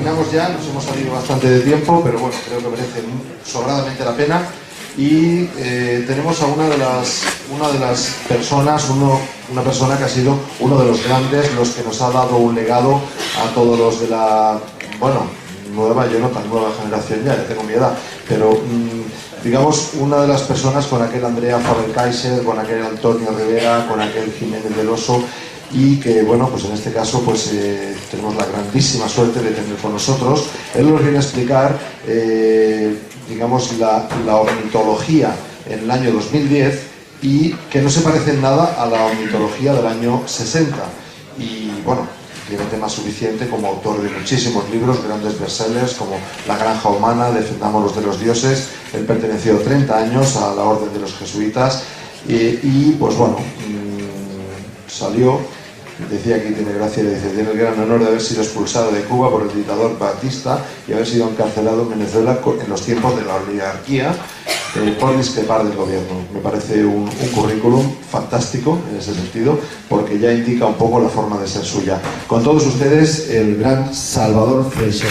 terminamos ya, nos hemos salido bastante de tiempo, pero bueno, creo que merece sobradamente la pena. Y tenemos a una de las personas, una persona que ha sido uno de los grandes, los que nos ha dado un legado a todos los de la, bueno, nueva, yo no tan nueva generación ya tengo mi edad, pero digamos, una de las personas con aquel Andrea Faber-Kaiser, con aquel Antonio Rivera, con aquel Jiménez del Oso, y que, bueno, pues en este caso pues tenemos la grandísima suerte de tener con nosotros. Él nos viene a explicar, digamos, la ornitología en el año 2010 y que no se parece en nada a la ornitología del año 60. Y, bueno, tiene tema suficiente como autor de muchísimos libros, grandes bestsellers como La granja humana, Defendamos los de los dioses. Él perteneció 30 años a la orden de los jesuitas y pues bueno, salió, decía que tiene gracia, dice, tiene el gran honor de haber sido expulsado de Cuba por el dictador Batista y haber sido encarcelado en Venezuela en los tiempos de la oligarquía por discrepar del gobierno. Me parece un currículum fantástico en ese sentido, porque ya indica un poco la forma de ser suya. Con todos ustedes, el gran Salvador Freixedo.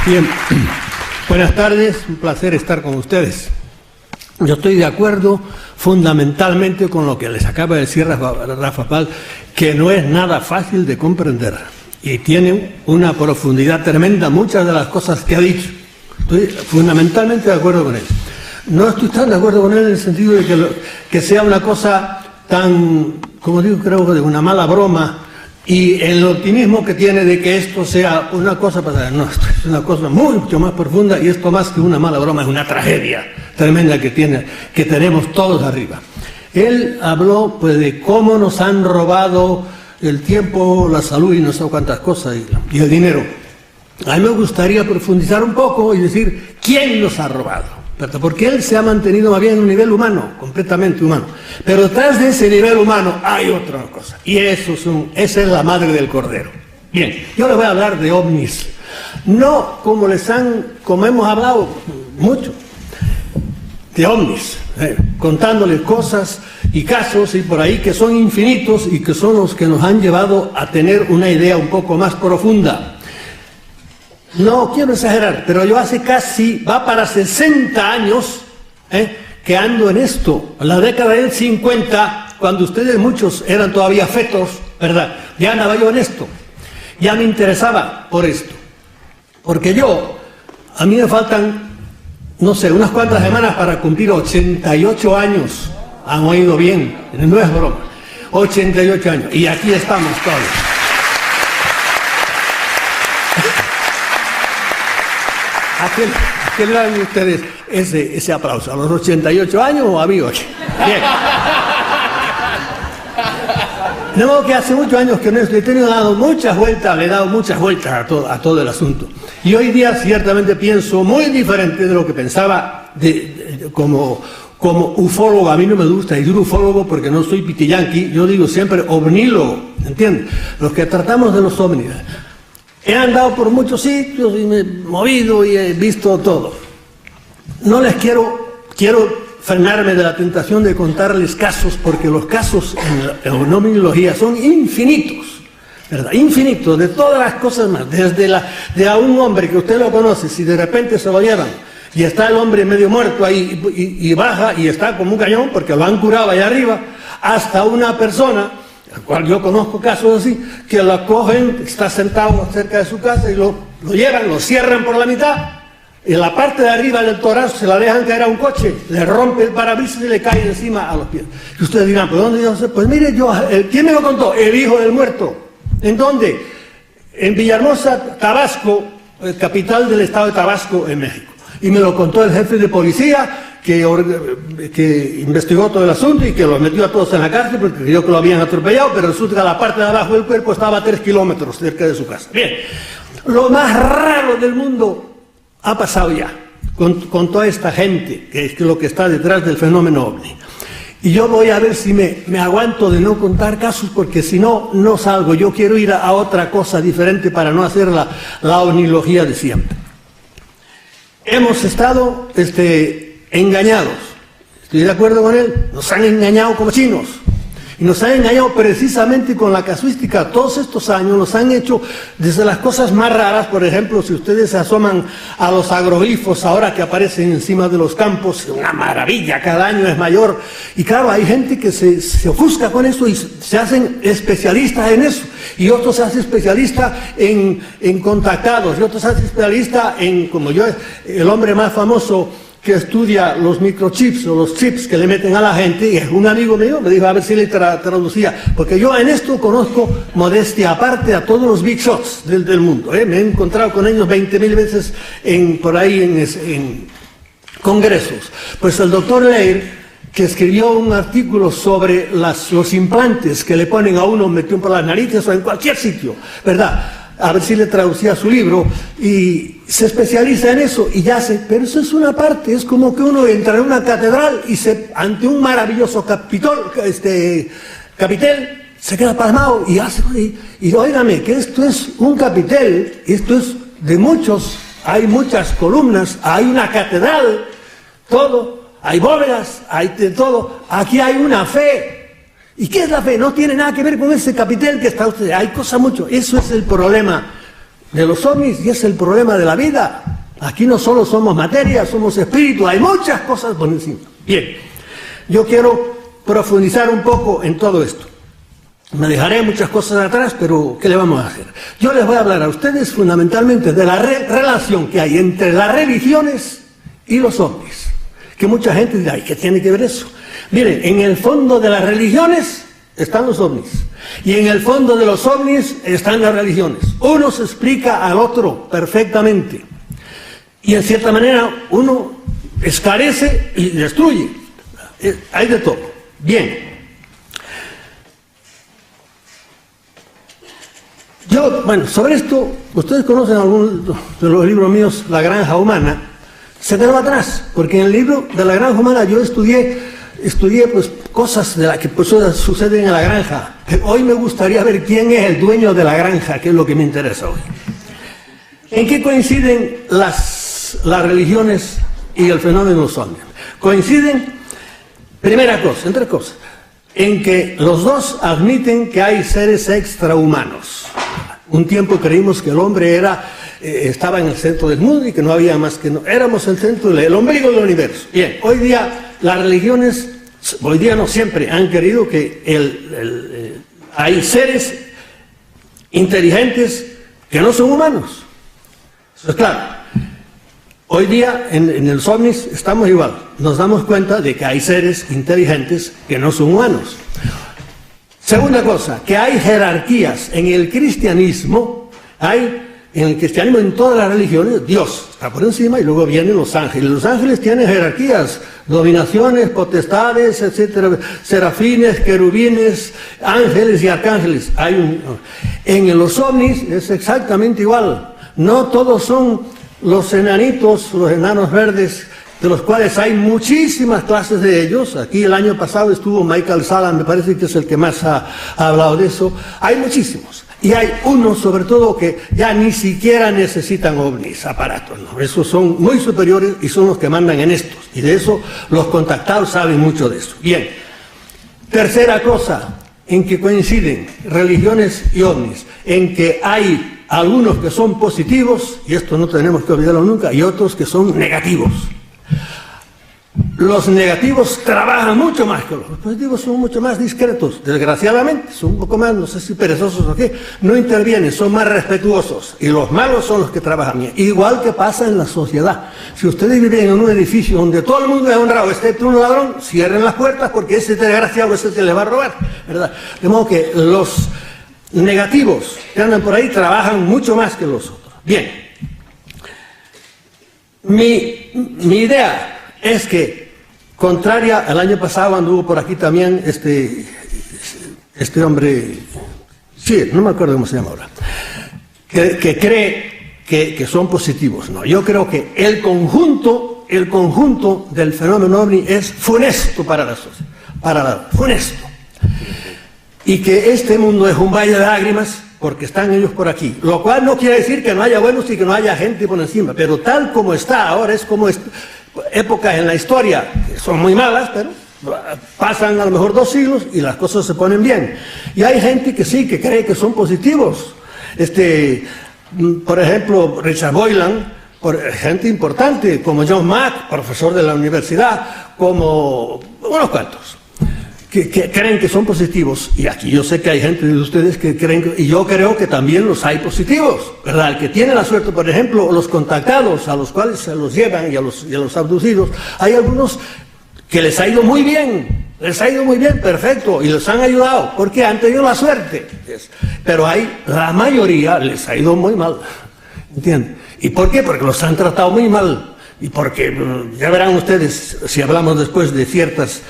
Bien, buenas tardes, un placer estar con ustedes. Yo estoy de acuerdo fundamentalmente con lo que les acaba de decir Rafa Pal, que no es nada fácil de comprender y tiene una profundidad tremenda muchas de las cosas que ha dicho. Estoy fundamentalmente de acuerdo con él. No estoy tan de acuerdo con él en el sentido de que sea una cosa tan, como digo, creo que de una mala broma, y el optimismo que tiene de que esto sea una cosa pasada. No, esto es una cosa mucho más profunda, y esto más que una mala broma es una tragedia tremenda que tenemos todos arriba. Él habló pues de cómo nos han robado el tiempo, la salud y no sé cuántas cosas, y el dinero. A mí me gustaría profundizar un poco y decir quién nos ha robado. Porque él se ha mantenido más bien en un nivel humano, completamente humano. Pero detrás de ese nivel humano hay otra cosa. Y esa es la madre del cordero. Bien, yo les voy a hablar de ovnis. No como hemos hablado mucho, de ovnis, contándoles cosas y casos y por ahí que son infinitos y que son los que nos han llevado a tener una idea un poco más profunda. No quiero exagerar, pero yo hace casi, va para 60 años que ando en esto. En la década del 50, cuando ustedes muchos eran todavía fetos, ¿verdad? Ya andaba yo en esto. Ya me interesaba por esto. Porque a mí me faltan, no sé, unas cuantas semanas para cumplir 88 años. Han oído bien, no es broma. 88 años. Y aquí estamos todos. ¿A qué le dan ustedes ese aplauso? ¿A los 88 años o a mí? Bien. De modo que hace muchos años que no estoy, le he dado muchas vueltas a todo el asunto. Y hoy día ciertamente pienso muy diferente de lo que pensaba como ufólogo. A mí no me gusta decir ufólogo porque no soy pitiyanqui, yo digo siempre ovnílogo, ¿entiendes? Los que tratamos de los ovnis. He andado por muchos sitios y me he movido y he visto todo. No les quiero frenarme de la tentación de contarles casos, porque los casos en la ovniología son infinitos, ¿verdad? Infinitos, de todas las cosas más. Desde de a un hombre que usted lo conoce, si de repente se lo llevan y está el hombre medio muerto ahí y baja y está como un cañón porque lo han curado allá arriba, hasta una persona, al cual yo conozco casos así, que la cogen, está sentado cerca de su casa y lo llevan, lo cierran por la mitad, y en la parte de arriba del torazo se la dejan caer a un coche, le rompe el parabrisas y le cae encima a los pies. Y ustedes dirán, ¿pero dónde yo sé? Pues mire, ¿quién me lo contó? El hijo del muerto. ¿En dónde? En Villahermosa, Tabasco, capital del estado de Tabasco, en México. Y me lo contó el jefe de policía, que investigó todo el asunto y que los metió a todos en la cárcel porque creyó que lo habían atropellado, pero resulta que la parte de abajo del cuerpo estaba a 3 kilómetros cerca de su casa. Bien, lo más raro del mundo ha pasado ya con toda esta gente, que es lo que está detrás del fenómeno ovni. Y yo voy a ver si me aguanto de no contar casos, porque si no, no salgo. Yo quiero ir a otra cosa diferente para no hacer la ovnilogía de siempre. Hemos estado engañados. Estoy de acuerdo con él. Nos han engañado como chinos. Y nos han engañado precisamente con la casuística. Todos estos años nos han hecho desde las cosas más raras. Por ejemplo, si ustedes se asoman a los agroglifos ahora que aparecen encima de los campos, una maravilla, cada año es mayor. Y claro, hay gente que se ofusca con eso y se hacen especialistas en eso. Y otros se hacen especialistas en contactados, y otros se hacen especialistas en, como yo, el hombre más famoso que estudia los microchips o los chips que le meten a la gente, y es un amigo mío, me dijo a ver si le traducía, porque yo en esto conozco, modestia aparte, a todos los big shots del mundo, ¿eh? Me he encontrado con ellos 20.000 veces por ahí en congresos. Pues el doctor Leir, que escribió un artículo sobre los implantes que le ponen a uno metido por las narices o en cualquier sitio, ¿verdad? A ver si le traducía su libro, y se especializa en eso y ya sé, pero eso es una parte, es como que uno entra en una catedral y ante un maravilloso capitel se queda pasmado y hace, y óigame, que esto es un capitel, esto es de muchos, hay muchas columnas, hay una catedral, todo, hay bóvedas, hay de todo, aquí hay una fe. ¿Y qué es la fe? No tiene nada que ver con ese capitel que está usted. Hay cosas mucho. Eso es el problema de los ovnis y es el problema de la vida. Aquí no solo somos materia, somos espíritu. Hay muchas cosas por encima. Bien, yo quiero profundizar un poco en todo esto. Me dejaré muchas cosas atrás, pero ¿qué le vamos a hacer? Yo les voy a hablar a ustedes fundamentalmente de la relación que hay entre las religiones y los ovnis. Que mucha gente dirá, ¿y qué tiene que ver eso? Miren, en el fondo de las religiones están los ovnis. Y en el fondo de los ovnis están las religiones. Uno se explica al otro perfectamente. Y en cierta manera uno esclarece y destruye. Hay de todo. Bien. Bueno, sobre esto, ustedes conocen algunos de los libros míos, La Granja Humana. Se quedó atrás, porque en el libro de La Granja Humana yo estudié pues cosas de las que pues, suceden en la granja. Hoy me gustaría ver quién es el dueño de la granja, que es lo que me interesa hoy. ¿En qué coinciden las religiones y el fenómeno de los ovnis? Coinciden, primera cosa, en tres cosas, en que los dos admiten que hay seres extrahumanos. Un tiempo creímos que el hombre estaba en el centro del mundo y que no había más que éramos el centro, el ombligo del universo. Bien, hoy día las religiones, hoy día no siempre, han querido que hay seres inteligentes que no son humanos. Eso es claro. Hoy día en los ovnis estamos igual. Nos damos cuenta de que hay seres inteligentes que no son humanos. Segunda cosa, que hay jerarquías en el cristianismo, en el cristianismo, en todas las religiones, Dios está por encima y luego vienen los ángeles. Los ángeles tienen jerarquías, dominaciones, potestades, etcétera, serafines, querubines, ángeles y arcángeles. En los ovnis es exactamente igual. No todos son los enanitos, los enanos verdes, de los cuales hay muchísimas clases de ellos. Aquí el año pasado estuvo Michael Salla, me parece que es el que más ha hablado de eso. Hay muchísimos. Y hay unos, sobre todo, que ya ni siquiera necesitan ovnis, aparatos, ¿no? Esos son muy superiores y son los que mandan en estos. Y de eso los contactados saben mucho de eso. Bien. Tercera cosa en que coinciden religiones y ovnis, en que hay algunos que son positivos, y esto no tenemos que olvidarlo nunca, y otros que son negativos. Los negativos trabajan mucho más que los positivos, son mucho más discretos, desgraciadamente, son un poco más, no sé si perezosos o qué, no intervienen, son más respetuosos, y los malos son los que trabajan bien, igual que pasa en la sociedad. Si ustedes viven en un edificio donde todo el mundo es honrado, excepto un ladrón, cierren las puertas porque ese desgraciado es el que les va a robar, ¿verdad? De modo que los negativos que andan por ahí trabajan mucho más que los otros. Bien, mi idea es que, contraria al año pasado, anduvo por aquí también este hombre, sí, no me acuerdo cómo se llama ahora, que cree que son positivos. No, yo creo que el conjunto del fenómeno ovni es funesto para la sociedad, funesto. Y que este mundo es un valle de lágrimas porque están ellos por aquí. Lo cual no quiere decir que no haya buenos y que no haya gente por encima, pero tal como está ahora es como épocas en la historia que son muy malas, pero pasan a lo mejor 2 siglos y las cosas se ponen bien. Y hay gente que sí, que cree que son positivos. Por ejemplo, Richard Boylan, gente importante, como John Mack, profesor de la universidad, como unos cuantos, que creen que son positivos. Y aquí yo sé que hay gente de ustedes que creen, y yo creo que también los hay positivos, ¿verdad? El que tiene la suerte, por ejemplo, los contactados a los cuales se los llevan y a los abducidos, hay algunos que les ha ido muy bien, perfecto, y les han ayudado, porque han tenido la suerte. Pero la mayoría les ha ido muy mal, ¿entienden? ¿Y por qué? Porque los han tratado muy mal. Y porque, ya verán ustedes, si hablamos después de ciertas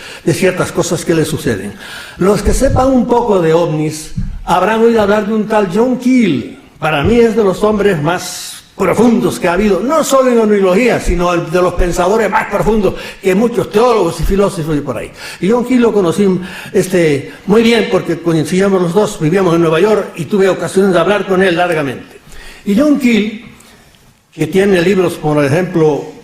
cosas que les suceden. Los que sepan un poco de ovnis, habrán oído hablar de un tal John Keel. Para mí es de los hombres más profundos que ha habido, no solo en ovniología, sino de los pensadores más profundos que muchos teólogos y filósofos y por ahí. Y John Keel lo conocí muy bien porque coincidíamos los dos, vivíamos en Nueva York y tuve ocasión de hablar con él largamente. Y John Keel, que tiene libros, por ejemplo,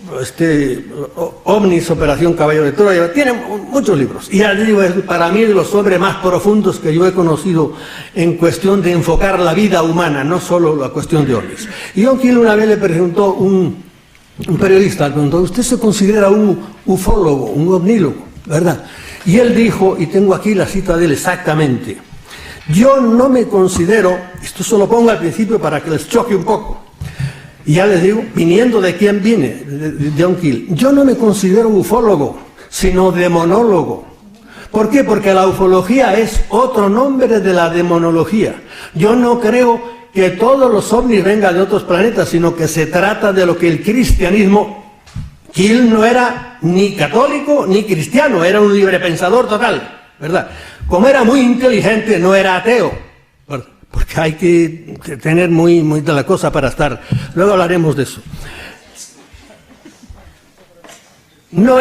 Ovnis, Operación Caballo de Troya, tiene muchos libros. Y ya digo, es para mí de los hombres más profundos que yo he conocido en cuestión de enfocar la vida humana, no solo la cuestión de ovnis. Y John Keel una vez le preguntó un periodista, le preguntó, ¿usted se considera un ufólogo, un ovnílogo, verdad? Y él dijo, y tengo aquí la cita de él exactamente, yo no me considero, esto se lo pongo al principio para que les choque un poco, y ya les digo, viniendo de quién viene, de John Keel, yo no me considero ufólogo, sino demonólogo. ¿Por qué? Porque la ufología es otro nombre de la demonología. Yo no creo que todos los ovnis vengan de otros planetas, sino que se trata de lo que el cristianismo... Keel no era ni católico ni cristiano, era un librepensador total, ¿verdad? Como era muy inteligente, no era ateo, ¿verdad? Porque hay que tener muy de la cosa para estar. Luego hablaremos de eso. No,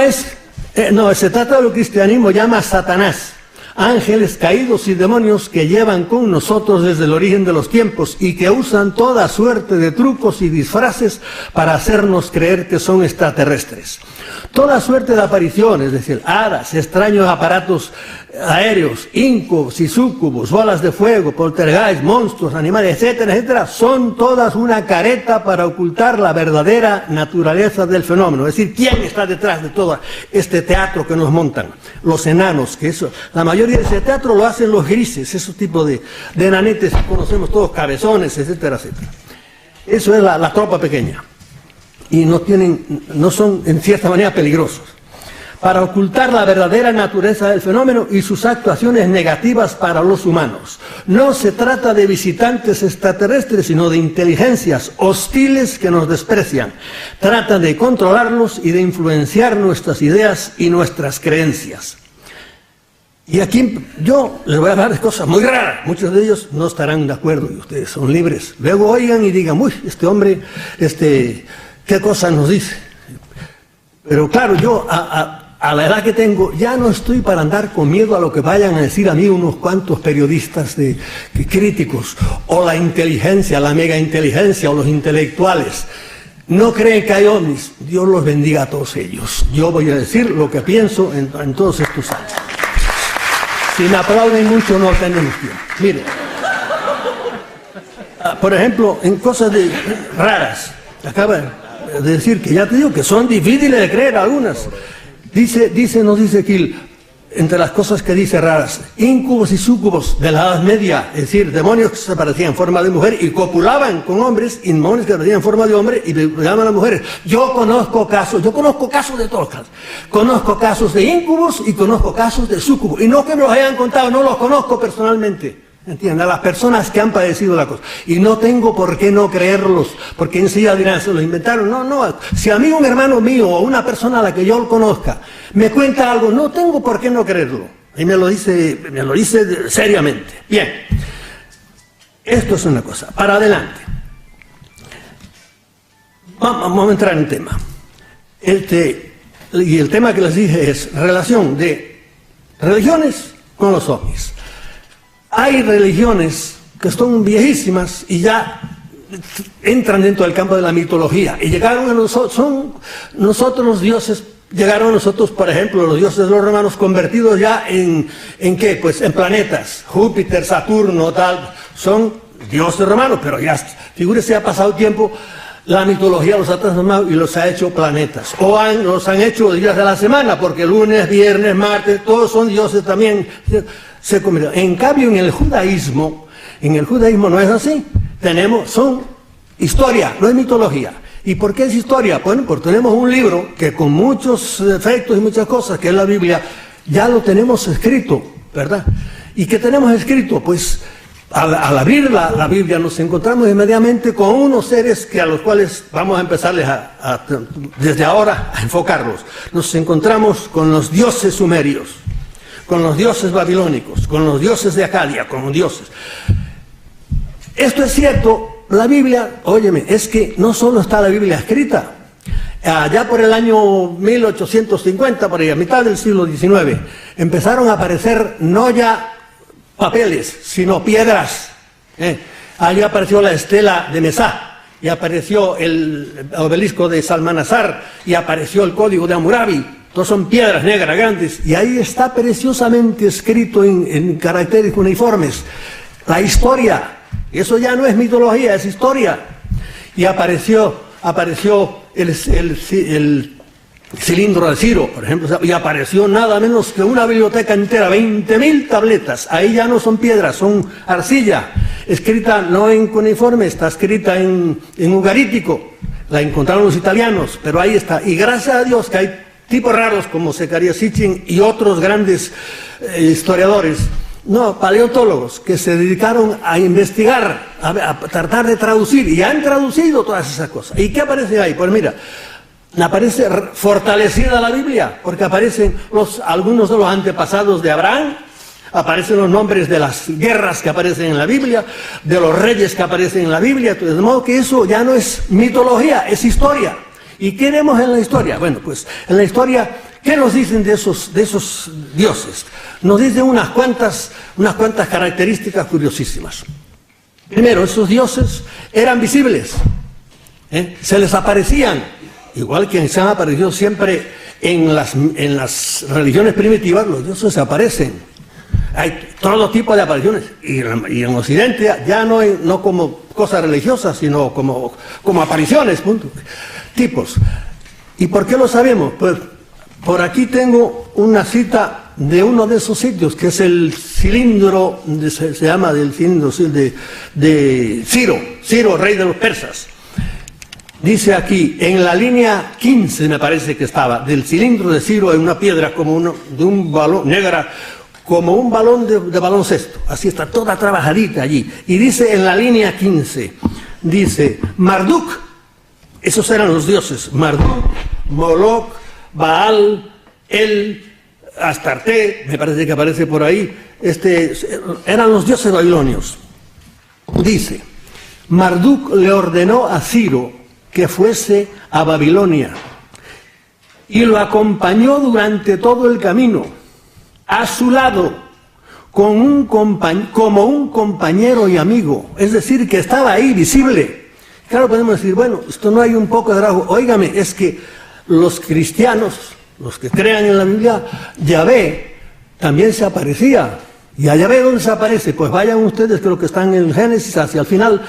se trata de lo que el cristianismo llama Satanás, ángeles caídos y demonios que llevan con nosotros desde el origen de los tiempos y que usan toda suerte de trucos y disfraces para hacernos creer que son extraterrestres. Toda suerte de apariciones, es decir, hadas, extraños aparatos aéreos, incubos y súcubos, bolas de fuego, poltergeist, monstruos, animales, etcétera, etcétera, son todas una careta para ocultar la verdadera naturaleza del fenómeno. Es decir, ¿quién está detrás de todo este teatro que nos montan? Los enanos, que eso, la mayoría de ese teatro lo hacen los grises, esos tipos de enanetes que conocemos todos, cabezones, etcétera, etcétera. Eso es la tropa pequeña. Y no son en cierta manera peligrosos, para ocultar la verdadera naturaleza del fenómeno y sus actuaciones negativas para los humanos. No se trata de visitantes extraterrestres, sino de inteligencias hostiles que nos desprecian. Trata de controlarnos y de influenciar nuestras ideas y nuestras creencias. Y aquí yo les voy a hablar de cosas muy raras, muchos de ellos no estarán de acuerdo y ustedes son libres. Luego oigan y digan, uy, este hombre, ¿qué cosas nos dice? Pero claro, yo a la edad que tengo ya no estoy para andar con miedo a lo que vayan a decir a mí unos cuantos periodistas críticos, o la inteligencia, la mega inteligencia, o los intelectuales. No creen que hay ovnis. Dios los bendiga a todos ellos. Yo voy a decir lo que pienso en todos estos años. Si me aplauden mucho no tenemos tiempo. Miren, por ejemplo, en cosas raras, acaba de decir que ya te digo que son difíciles de creer algunas. Nos dice Keel, entre las cosas que dice raras, incubos y súcubos de la Edad Media, es decir, demonios que se aparecían en forma de mujer y copulaban con hombres, y demonios que aparecían en forma de hombre y llaman a las mujeres. Yo conozco casos de todos casos. Conozco casos de incubos y conozco casos de súcubos. Y no que me los hayan contado, no los conozco personalmente. ¿Entienden? A las personas que han padecido la cosa. Y no tengo por qué no creerlos, porque enseguida dirán, se lo inventaron. No. Si a mí un hermano mío o una persona a la que yo conozca me cuenta algo, no tengo por qué no creerlo. Y me lo dice seriamente. Bien. Esto es una cosa. Para adelante. Vamos a entrar en tema. Y el tema que les dije es relación de religiones con los ovnis. Hay religiones que son viejísimas y ya entran dentro del campo de la mitología y llegaron a nosotros los dioses llegaron a nosotros, por ejemplo, los dioses de los romanos convertidos ya en ¿qué? Pues en planetas. Júpiter, Saturno, tal, son dioses romanos, pero ya, figúrese, ha pasado tiempo, la mitología los ha transformado y los ha hecho planetas. O los han hecho días de la semana, porque lunes, viernes, martes, todos son dioses también. Se convirtieron. En cambio, en el judaísmo no es así. Son historia, no es mitología. ¿Y por qué es historia? Bueno, porque tenemos un libro que con muchos efectos y muchas cosas, que es la Biblia, ya lo tenemos escrito, ¿verdad? ¿Y qué tenemos escrito? Pues al abrir la Biblia nos encontramos inmediatamente con unos seres a los cuales vamos a empezarles desde ahora a enfocarlos. Nos encontramos con los dioses sumerios, con los dioses babilónicos, con los dioses de Acadia, con los dioses. Esto es cierto. La Biblia, óyeme, es que no solo está la Biblia escrita. Allá por el año 1850, por ahí, a mitad del siglo XIX, empezaron a aparecer no ya papeles, sino piedras. Allí apareció la estela de Mesá, y apareció el obelisco de Salmanasar, y apareció el código de Hammurabi. Todos son piedras negras grandes, y ahí está preciosamente escrito en caracteres uniformes la historia. Eso ya no es mitología, es historia. Y apareció el cilindro de Ciro, por ejemplo, y apareció nada menos que una biblioteca entera, 20.000 tabletas. Ahí ya no son piedras, son arcilla, escrita no en cuneiforme, está escrita en ugarítico. La encontraron los italianos, pero ahí está. Y gracias a Dios que hay tipos raros como Zecarías Sitchin y otros grandes historiadores, paleontólogos, que se dedicaron a investigar, a tratar de traducir, y han traducido todas esas cosas. ¿Y qué aparece ahí? Pues mira, aparece fortalecida la Biblia, porque aparecen algunos de los antepasados de Abraham, aparecen los nombres de las guerras que aparecen en la Biblia, de los reyes que aparecen en la Biblia, de modo que eso ya no es mitología, es historia. ¿Y qué vemos en la historia? Bueno, pues en la historia, ¿qué nos dicen de esos dioses? Nos dicen unas cuantas características curiosísimas. Primero, esos dioses eran visibles, se les aparecían, igual que se han aparecido siempre en las religiones primitivas. Los dioses se aparecen. Hay todo tipo de apariciones, y en Occidente ya no como cosas religiosas, sino como apariciones, punto. Tipos. ¿Y por qué lo sabemos? Pues por aquí tengo una cita de uno de esos sitios, que es el cilindro, se llama del cilindro de Ciro, rey de los persas. Dice aquí, en la línea 15 me parece que estaba, del cilindro de Ciro, en una piedra de un balón negra, como un balón de baloncesto. Así está, toda trabajadita allí. Y dice en la línea 15, dice, Marduk, esos eran los dioses, Marduk, Moloch, Baal, Astarte, me parece que aparece por ahí, eran los dioses babilonios. Dice, Marduk le ordenó a Ciro que fuese a Babilonia y lo acompañó durante todo el camino, a su lado, como un compañero y amigo, es decir, que estaba ahí visible. Claro, podemos decir, bueno, esto no hay un poco de trabajo. Óigame, es que los cristianos, los que crean en la Biblia, Yahvé también se aparecía. ¿Y a Yahvé dónde se aparece? Pues vayan ustedes, creo que están en el Génesis, hacia el final,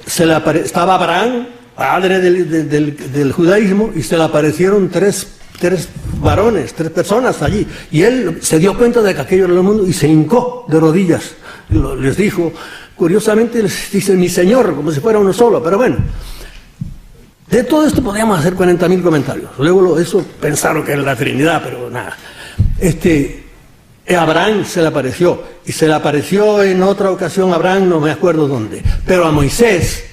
estaba Abraham, padre del judaísmo, y se le aparecieron tres varones, 3 personas allí. Y él se dio cuenta de que aquello era el mundo y se hincó de rodillas. Les dijo, curiosamente les dice, mi Señor, como si fuera uno solo, pero bueno. De todo esto podríamos hacer 40.000 comentarios. Luego eso pensaron que era la Trinidad, pero nada. Abraham se le apareció, y se le apareció en otra ocasión a Abraham, no me acuerdo dónde. Pero a Moisés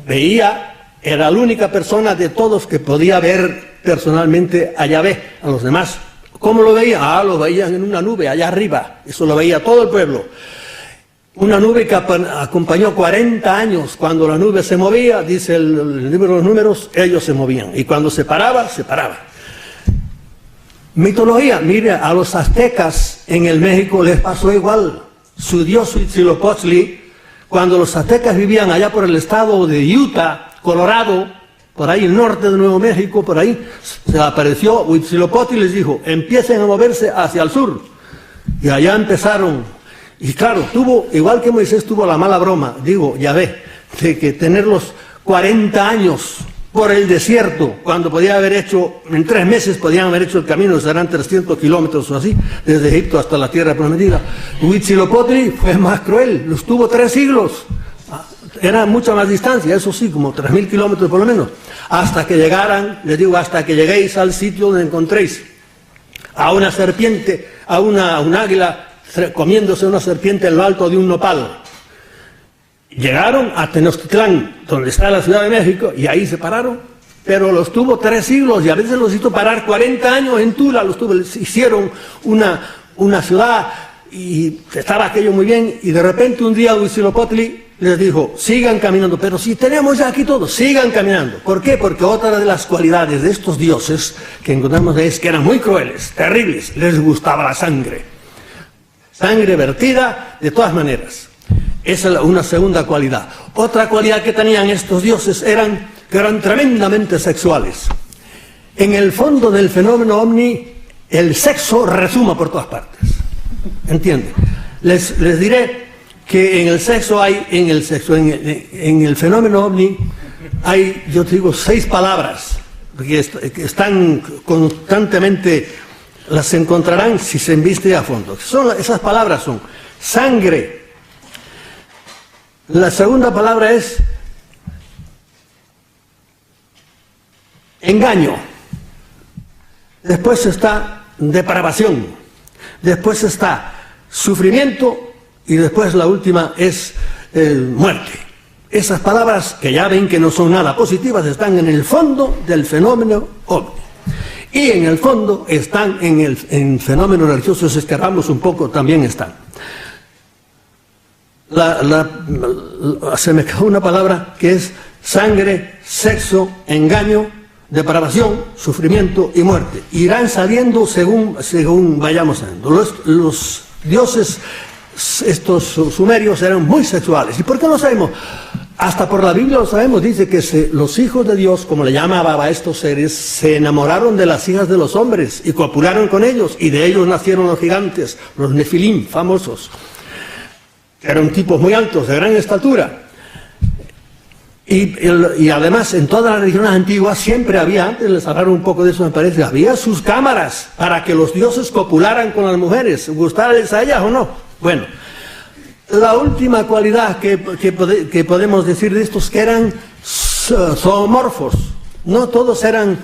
veía, era la única persona de todos que podía ver personalmente a Yahvé. A los demás, ¿cómo lo veía? Lo veían en una nube allá arriba, eso lo veía todo el pueblo. Una nube que acompañó 40 años. Cuando la nube se movía, dice el libro de los números, ellos se movían. Y cuando se paraba, se paraba. Mitología, mire, a los aztecas en el México les pasó igual. Su dios Huitzilopochtli, cuando los aztecas vivían allá por el estado de Utah, Colorado, por ahí el norte de Nuevo México, por ahí, se apareció Huitzilopochtli y les dijo, empiecen a moverse hacia el sur. Y allá empezaron, y claro, tuvo, igual que Moisés tuvo la mala broma, digo, Yahvé, de que tenerlos 40 años por el desierto, cuando podía haber hecho, en 3 meses podían haber hecho el camino, serán 300 kilómetros o así, desde Egipto hasta la tierra prometida. Huitzilopochtli fue más cruel, los tuvo 3 siglos. Era mucha más distancia, eso sí, como 3.000 kilómetros por lo menos, hasta que llegaran, les digo, hasta que lleguéis al sitio donde encontréis a una serpiente, a un águila comiéndose una serpiente en lo alto de un nopal. Llegaron a Tenochtitlán, donde está la Ciudad de México, y ahí se pararon, pero los tuvo 3 siglos y a veces los hizo parar 40 años en Tula, les hicieron una ciudad y estaba aquello muy bien, y de repente un día Huitzilopochtli les dijo, sigan caminando, pero si tenemos ya aquí todo, sigan caminando. ¿Por qué? Porque otra de las cualidades de estos dioses que encontramos es que eran muy crueles, terribles, les gustaba la sangre. Sangre vertida de todas maneras. Esa es una segunda cualidad. Otra cualidad que tenían estos dioses que eran tremendamente sexuales. En el fondo del fenómeno ovni, el sexo rezuma por todas partes. ¿Entienden? Les diré que en el fenómeno ovni hay, yo te digo, 6 palabras que están constantemente, las encontrarán si se investiga a fondo. Esas palabras son sangre. La segunda palabra es engaño. Después está depravación. Después está sufrimiento. Y después la última es muerte. Esas palabras, que ya ven que no son nada positivas, están en el fondo del fenómeno ovni. Y en el fondo están en fenómenos religiosos, si escarbamos un poco, también están. Se me quedó una palabra que es sangre, sexo, engaño, depravación, sufrimiento y muerte. Irán saliendo según vayamos saliendo. Los dioses, estos sumerios, eran muy sexuales. ¿Y por qué lo sabemos? Hasta por la Biblia lo sabemos. Dice que los hijos de Dios, como le llamaba a estos seres, se enamoraron de las hijas de los hombres y copularon con ellos, y de ellos nacieron los gigantes, los nefilim famosos. Eran tipos muy altos, de gran estatura. Y además en todas las religiones antiguas siempre había, antes les hablaron un poco de eso me parece, había sus cámaras para que los dioses copularan con las mujeres, gustarles a ellas o no. Bueno, la última cualidad que podemos decir de estos, que eran zoomorfos. No todos eran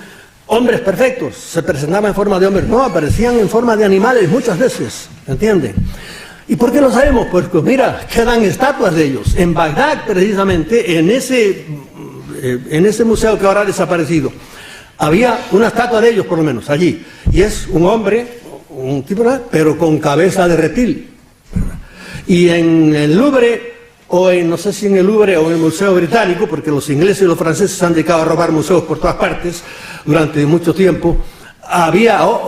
hombres perfectos, se presentaban en forma de hombres, no, aparecían en forma de animales muchas veces, ¿entienden? ¿Y por qué lo sabemos? Pues mira, quedan estatuas de ellos. En Bagdad, precisamente, en ese museo que ahora ha desaparecido, había una estatua de ellos, por lo menos, allí. Y es un hombre, un tipo, pero con cabeza de reptil. Y en el Louvre, no sé si en el Louvre o en el Museo Británico, porque los ingleses y los franceses se han dedicado a robar museos por todas partes durante mucho tiempo,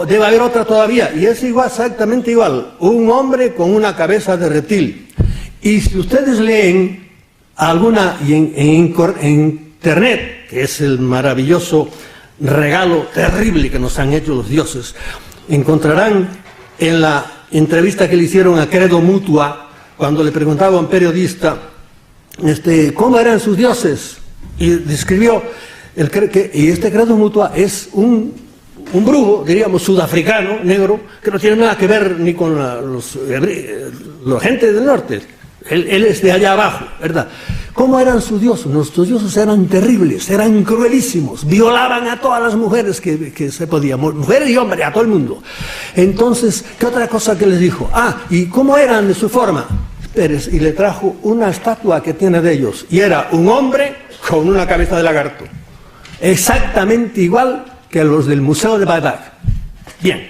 debe haber otra todavía, y es igual, exactamente igual, un hombre con una cabeza de reptil. Y si ustedes leen alguna, y en internet, que es el maravilloso regalo terrible que nos han hecho los dioses, encontrarán en la entrevista que le hicieron a Credo Mutua, cuando le preguntaba a un periodista cómo eran sus dioses, y describió, y este Credo Mutua es un brujo, diríamos, sudafricano, negro, que no tiene nada que ver ni con los gente del norte. Él es de allá abajo, ¿verdad? ¿Cómo eran sus dioses? Nuestros dioses eran terribles, eran cruelísimos, violaban a todas las mujeres que se podían, mujeres y hombres, a todo el mundo. Entonces, ¿qué otra cosa que les dijo? ¿Y cómo eran de su forma? Pérez, y le trajo una estatua que tiene de ellos, y era un hombre con una cabeza de lagarto, exactamente igual que los del Museo de Bagdad. Bien,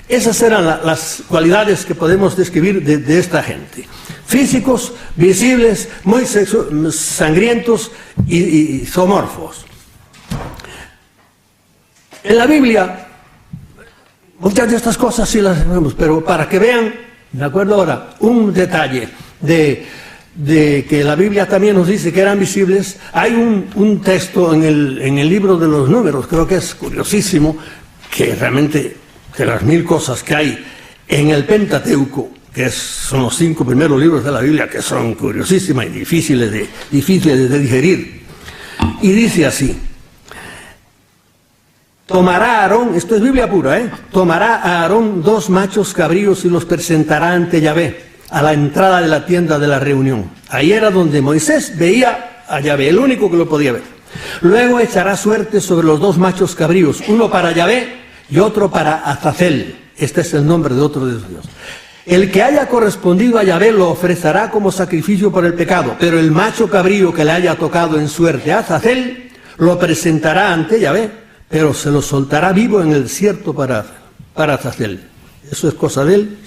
esas eran las cualidades que podemos describir de esta gente. Físicos, visibles, muy sangrientos y zoomorfos. En la Biblia, muchas de estas cosas sí las vemos, pero para que vean, me acuerdo ahora, un detalle de de que la Biblia también nos dice que eran visibles, hay un texto en el libro de los Números, creo que es curiosísimo, que realmente de las 1000 cosas que hay en el Pentateuco, que son los 5 primeros libros de la Biblia, que son curiosísimas y difíciles de digerir. Y dice así: tomará Aarón, esto es Biblia pura, tomará a Aarón 2 machos cabríos y los presentará ante Yahvé, a la entrada de la tienda de la reunión. Ahí era donde Moisés veía a Yahvé, el único que lo podía ver. Luego echará suerte sobre los 2 machos cabríos, uno para Yahvé y otro para Azazel. Este es el nombre de otro de los dioses. El que haya correspondido a Yahvé lo ofrecerá como sacrificio por el pecado, pero el macho cabrío que le haya tocado en suerte a Azazel lo presentará ante Yahvé, pero se lo soltará vivo en el desierto para Azazel. Eso es cosa de él.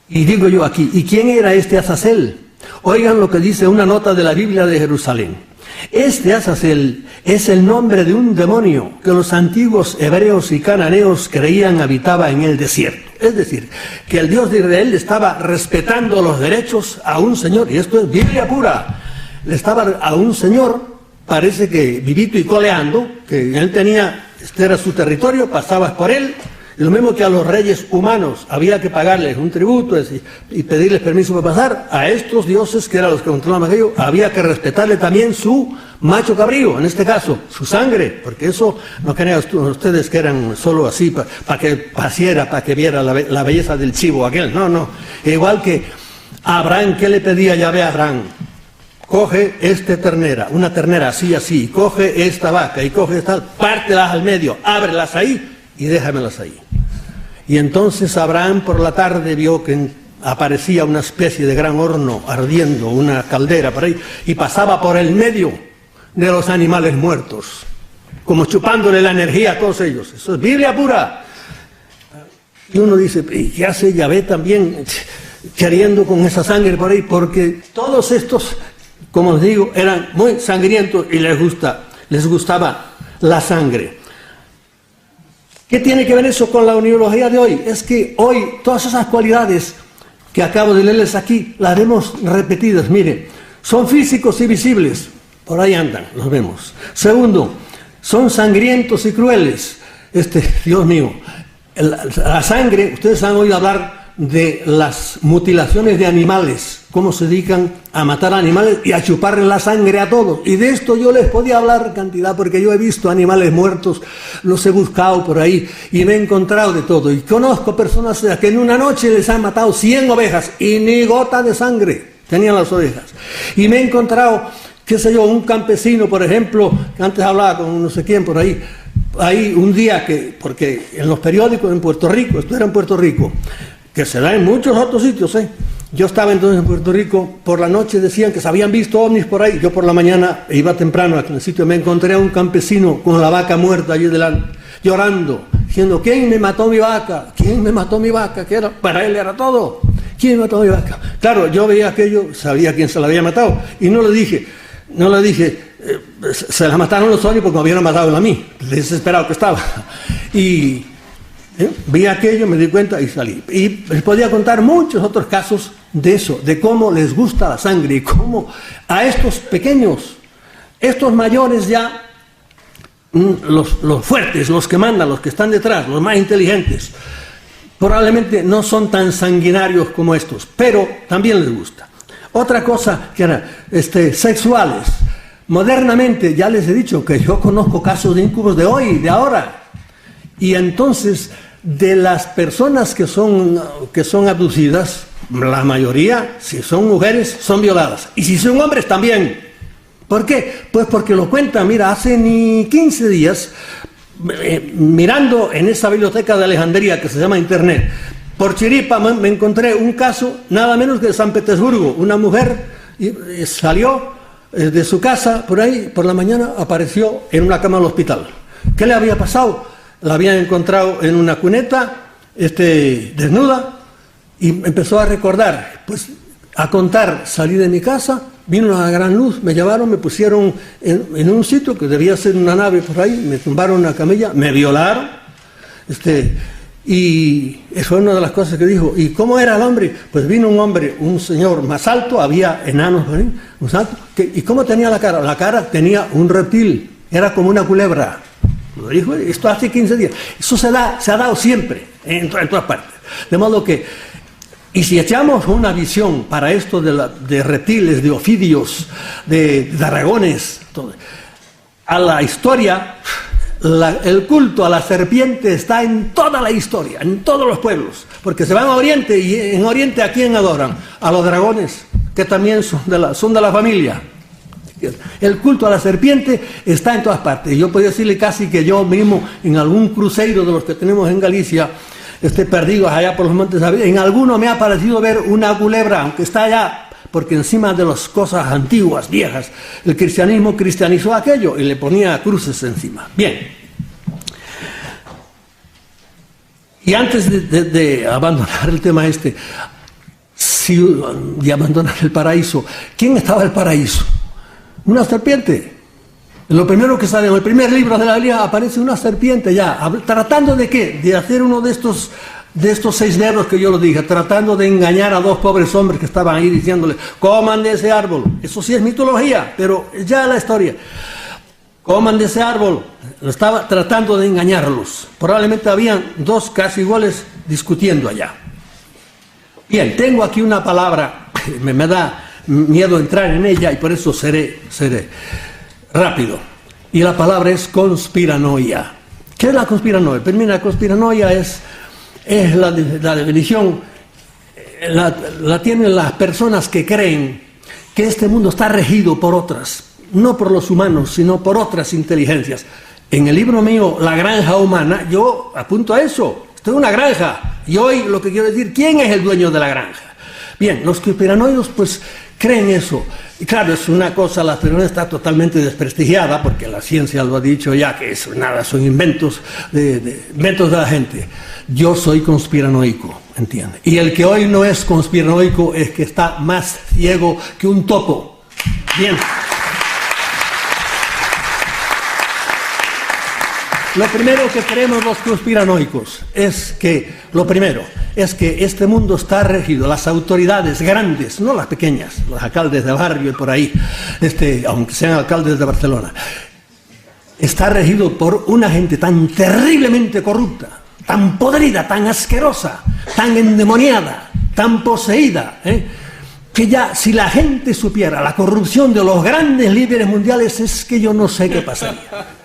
Y digo yo aquí, ¿y quién era este Azazel? Oigan lo que dice una nota de la Biblia de Jerusalén. Este Azazel es el nombre de un demonio que los antiguos hebreos y cananeos creían habitaba en el desierto. Es decir, que el Dios de Israel estaba respetando los derechos a un señor, y esto es Biblia pura, le estaba a un señor, parece que vivito y coleando, que él tenía, este era su territorio, pasabas por él. Lo mismo que a los reyes humanos, había que pagarles un tributo y pedirles permiso para pasar. A estos dioses, que eran los que controlaban aquello, había que respetarle también su macho cabrío, en este caso, su sangre, porque eso no crean ustedes que eran solo así, para que pasiera, para que viera la belleza del chivo aquel. No, no. Igual que Abraham, ¿qué le pedía Yahvé a Abraham? Coge ternera, una ternera así, coge esta vaca y coge esta, pártelas al medio, ábrelas ahí y déjamelas ahí. Y entonces Abraham por la tarde vio que aparecía una especie de gran horno ardiendo, una caldera por ahí, y pasaba por el medio de los animales muertos, como chupándole la energía a todos ellos. Eso es Biblia pura. Y uno dice, ¿y qué hace Yahvé también queriendo con esa sangre por ahí? Porque todos estos, como os digo, eran muy sangrientos y les gustaba la sangre. ¿Qué tiene que ver eso con la uniología de hoy? Es que hoy todas esas cualidades que acabo de leerles aquí, las vemos repetidas. Mire, son físicos y visibles, por ahí andan, los vemos. Segundo, son sangrientos y crueles. Dios mío, la sangre, ustedes han oído hablar de las mutilaciones de animales, cómo se dedican a matar animales y a chuparle la sangre a todos. Y de esto yo les podía hablar cantidad, porque yo he visto animales muertos, los he buscado por ahí y me he encontrado de todo. Y conozco personas que en una noche les han matado 100 ovejas y ni gota de sangre tenían las ovejas. Y me he encontrado, qué sé yo, un campesino, por ejemplo, que antes hablaba con no sé quién por ahí, un día porque en los periódicos en Puerto Rico, esto era en Puerto Rico, que se da en muchos otros sitios, Yo estaba entonces en Puerto Rico, por la noche decían que se habían visto ovnis por ahí, yo por la mañana iba temprano al sitio, me encontré a un campesino con la vaca muerta allí delante, llorando, diciendo, ¿quién me mató mi vaca? ¿Quién me mató mi vaca? Que para él era todo. ¿Quién mató mi vaca? Claro, yo veía aquello, sabía quién se la había matado, y no le dije, se la mataron los ovnis porque me habían matado a mí, desesperado que estaba. Y vi aquello, me di cuenta y salí. Y les podía contar muchos otros casos de eso, de cómo les gusta la sangre y cómo a estos pequeños, estos mayores ya, los fuertes, los que mandan, los que están detrás, los más inteligentes, probablemente no son tan sanguinarios como estos, pero también les gusta. Otra cosa que era sexuales. Modernamente, ya les he dicho que yo conozco casos de incubos de hoy, de ahora. Y entonces, de las personas que son abducidas, la mayoría, si son mujeres, son violadas. Y si son hombres, también. ¿Por qué? Pues porque lo cuentan, mira, hace ni 15 días, mirando en esa biblioteca de Alejandría que se llama Internet, por chiripa me encontré un caso, nada menos que de San Petersburgo. Una mujer salió de su casa, por ahí, por la mañana, apareció en una cama del hospital. ¿Qué le había pasado? La habían encontrado en una cuneta, desnuda, y empezó a recordar, pues a contar, salí de mi casa, vino una gran luz, me llevaron, me pusieron en un sitio que debía ser una nave por ahí, me tumbaron una camilla, me violaron, Y eso es una de las cosas que dijo. ¿Y cómo era el hombre? Pues vino un hombre, un señor más alto, había enanos, más alto. ¿Y cómo tenía la cara? La cara tenía un reptil, era como una culebra. Lo dijo esto hace 15 días. Eso se ha dado siempre, en todas partes. De modo que, y si echamos una visión para esto de reptiles, de ofidios, de dragones, todo, a la historia... el culto a la serpiente está en toda la historia, en todos los pueblos, porque se van a Oriente y en Oriente ¿a quién adoran? A los dragones, que también son de la familia. El culto a la serpiente está en todas partes. Y yo podría decirle casi que yo mismo, en algún cruceiro de los que tenemos en Galicia, perdidos allá por los montes, en alguno me ha parecido ver una culebra, aunque está allá, porque encima de las cosas antiguas, viejas, el cristianismo cristianizó aquello y le ponía cruces encima. Bien. Y antes de abandonar el tema de abandonar el paraíso, ¿quién estaba en el paraíso? Una serpiente. Lo primero que sale en el primer libro de la Biblia aparece una serpiente ya, tratando de ¿qué? De hacer uno de estos 6 verbos que yo lo dije, tratando de engañar a 2 pobres hombres que estaban ahí diciéndole, coman de ese árbol. Eso sí es mitología, pero ya la historia. Coman de ese árbol. Estaba tratando de engañarlos. Probablemente habían 2 casi iguales discutiendo allá. Bien, tengo aquí una palabra, me da miedo entrar en ella y por eso seré rápido. Y la palabra es conspiranoia. ¿Qué es la conspiranoia? Pues mira, la conspiranoia es la definición, la tienen las personas que creen que este mundo está regido por otras, no por los humanos, sino por otras inteligencias. En el libro mío, La granja humana, yo apunto a eso. Esto es una granja. Y hoy lo que quiero decir, ¿quién es el dueño de la granja? Bien, los conspiranoicos pues creen eso. Y claro, es una cosa, la conspiranoia está totalmente desprestigiada, porque la ciencia lo ha dicho ya, que eso nada, son inventos de la gente. Yo soy conspiranoico, ¿entiende? Y el que hoy no es conspiranoico es que está más ciego que un topo. Bien. Lo primero que creemos los conspiranoicos es que este mundo está regido, las autoridades grandes, no las pequeñas, los alcaldes de barrio y por ahí, aunque sean alcaldes de Barcelona, está regido por una gente tan terriblemente corrupta, tan podrida, tan asquerosa, tan endemoniada, tan poseída, que ya si la gente supiera la corrupción de los grandes líderes mundiales, es que yo no sé qué pasaría.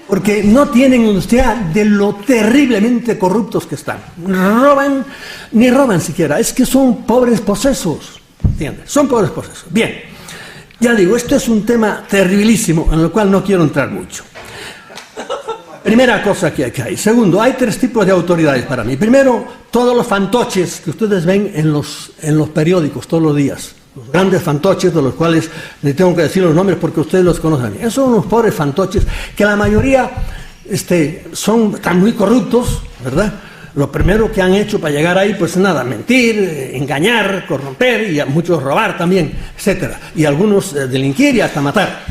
Porque no tienen idea de lo terriblemente corruptos que están. Ni roban siquiera, es que son pobres posesos, ¿entiendes? Son pobres posesos. Bien, ya digo, esto es un tema terribilísimo en el cual no quiero entrar mucho. Primera cosa que hay. Segundo, hay 3 tipos de autoridades para mí. Primero, todos los fantoches que ustedes ven en los periódicos todos los días. Los grandes fantoches, de los cuales les tengo que decir los nombres porque ustedes los conocen. Esos son unos pobres fantoches que la mayoría están muy corruptos, ¿verdad? Lo primero que han hecho para llegar ahí, pues nada, mentir, engañar, corromper y a muchos robar también, etcétera. Y algunos delinquir y hasta matar.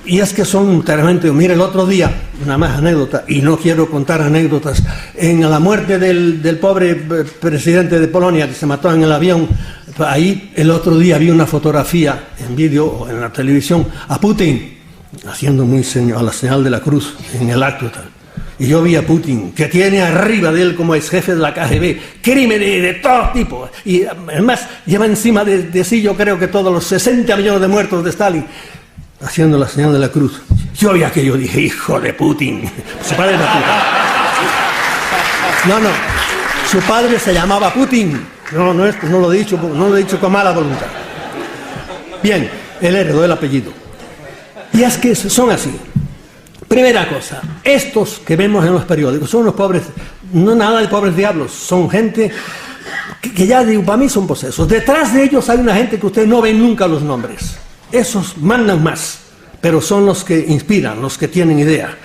Y es que son terriblemente. Mira, el otro día, una más anécdota, y no quiero contar anécdotas, en la muerte del pobre presidente de Polonia que se mató en el avión, ahí el otro día vi una fotografía en vídeo o en la televisión a Putin haciendo a la señal de la cruz en el acto tal. Y yo vi a Putin, que tiene arriba de él como es jefe de la KGB, crímenes de todo tipo. Y además lleva encima de sí, yo creo que todos los 60 millones de muertos de Stalin, haciendo la señal de la cruz. Yo vi aquello, dije, hijo de Putin. Su padre era Putin. No, su padre se llamaba Putin. No lo he dicho con mala voluntad. Bien, él heredó el apellido. Y es que son así. Primera cosa, estos que vemos en los periódicos son los pobres, no nada de pobres diablos, son gente que ya digo, para mí son posesos. Detrás de ellos hay una gente que ustedes no ven nunca los nombres. Esos mandan más, pero son los que inspiran, los que tienen idea.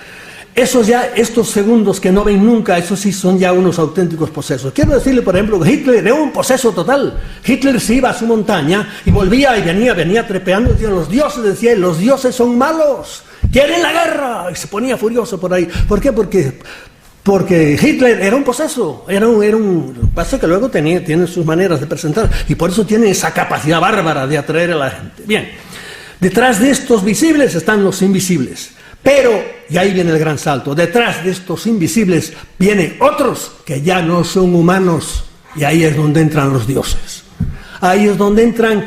Estos segundos que no ven nunca, esos sí son ya unos auténticos posesos. Quiero decirle, por ejemplo, que Hitler era un poseso total. Hitler se iba a su montaña y volvía y venía trepeando, decía, los dioses, decía, los dioses son malos, quieren la guerra, y se ponía furioso por ahí. ¿Por qué? Porque Porque Hitler era un poseso, pasa que luego tiene sus maneras de presentar, y por eso tiene esa capacidad bárbara de atraer a la gente. Bien, detrás de estos visibles están los invisibles, pero, y ahí viene el gran salto, detrás de estos invisibles vienen otros que ya no son humanos, y ahí es donde entran los dioses. Ahí es donde entran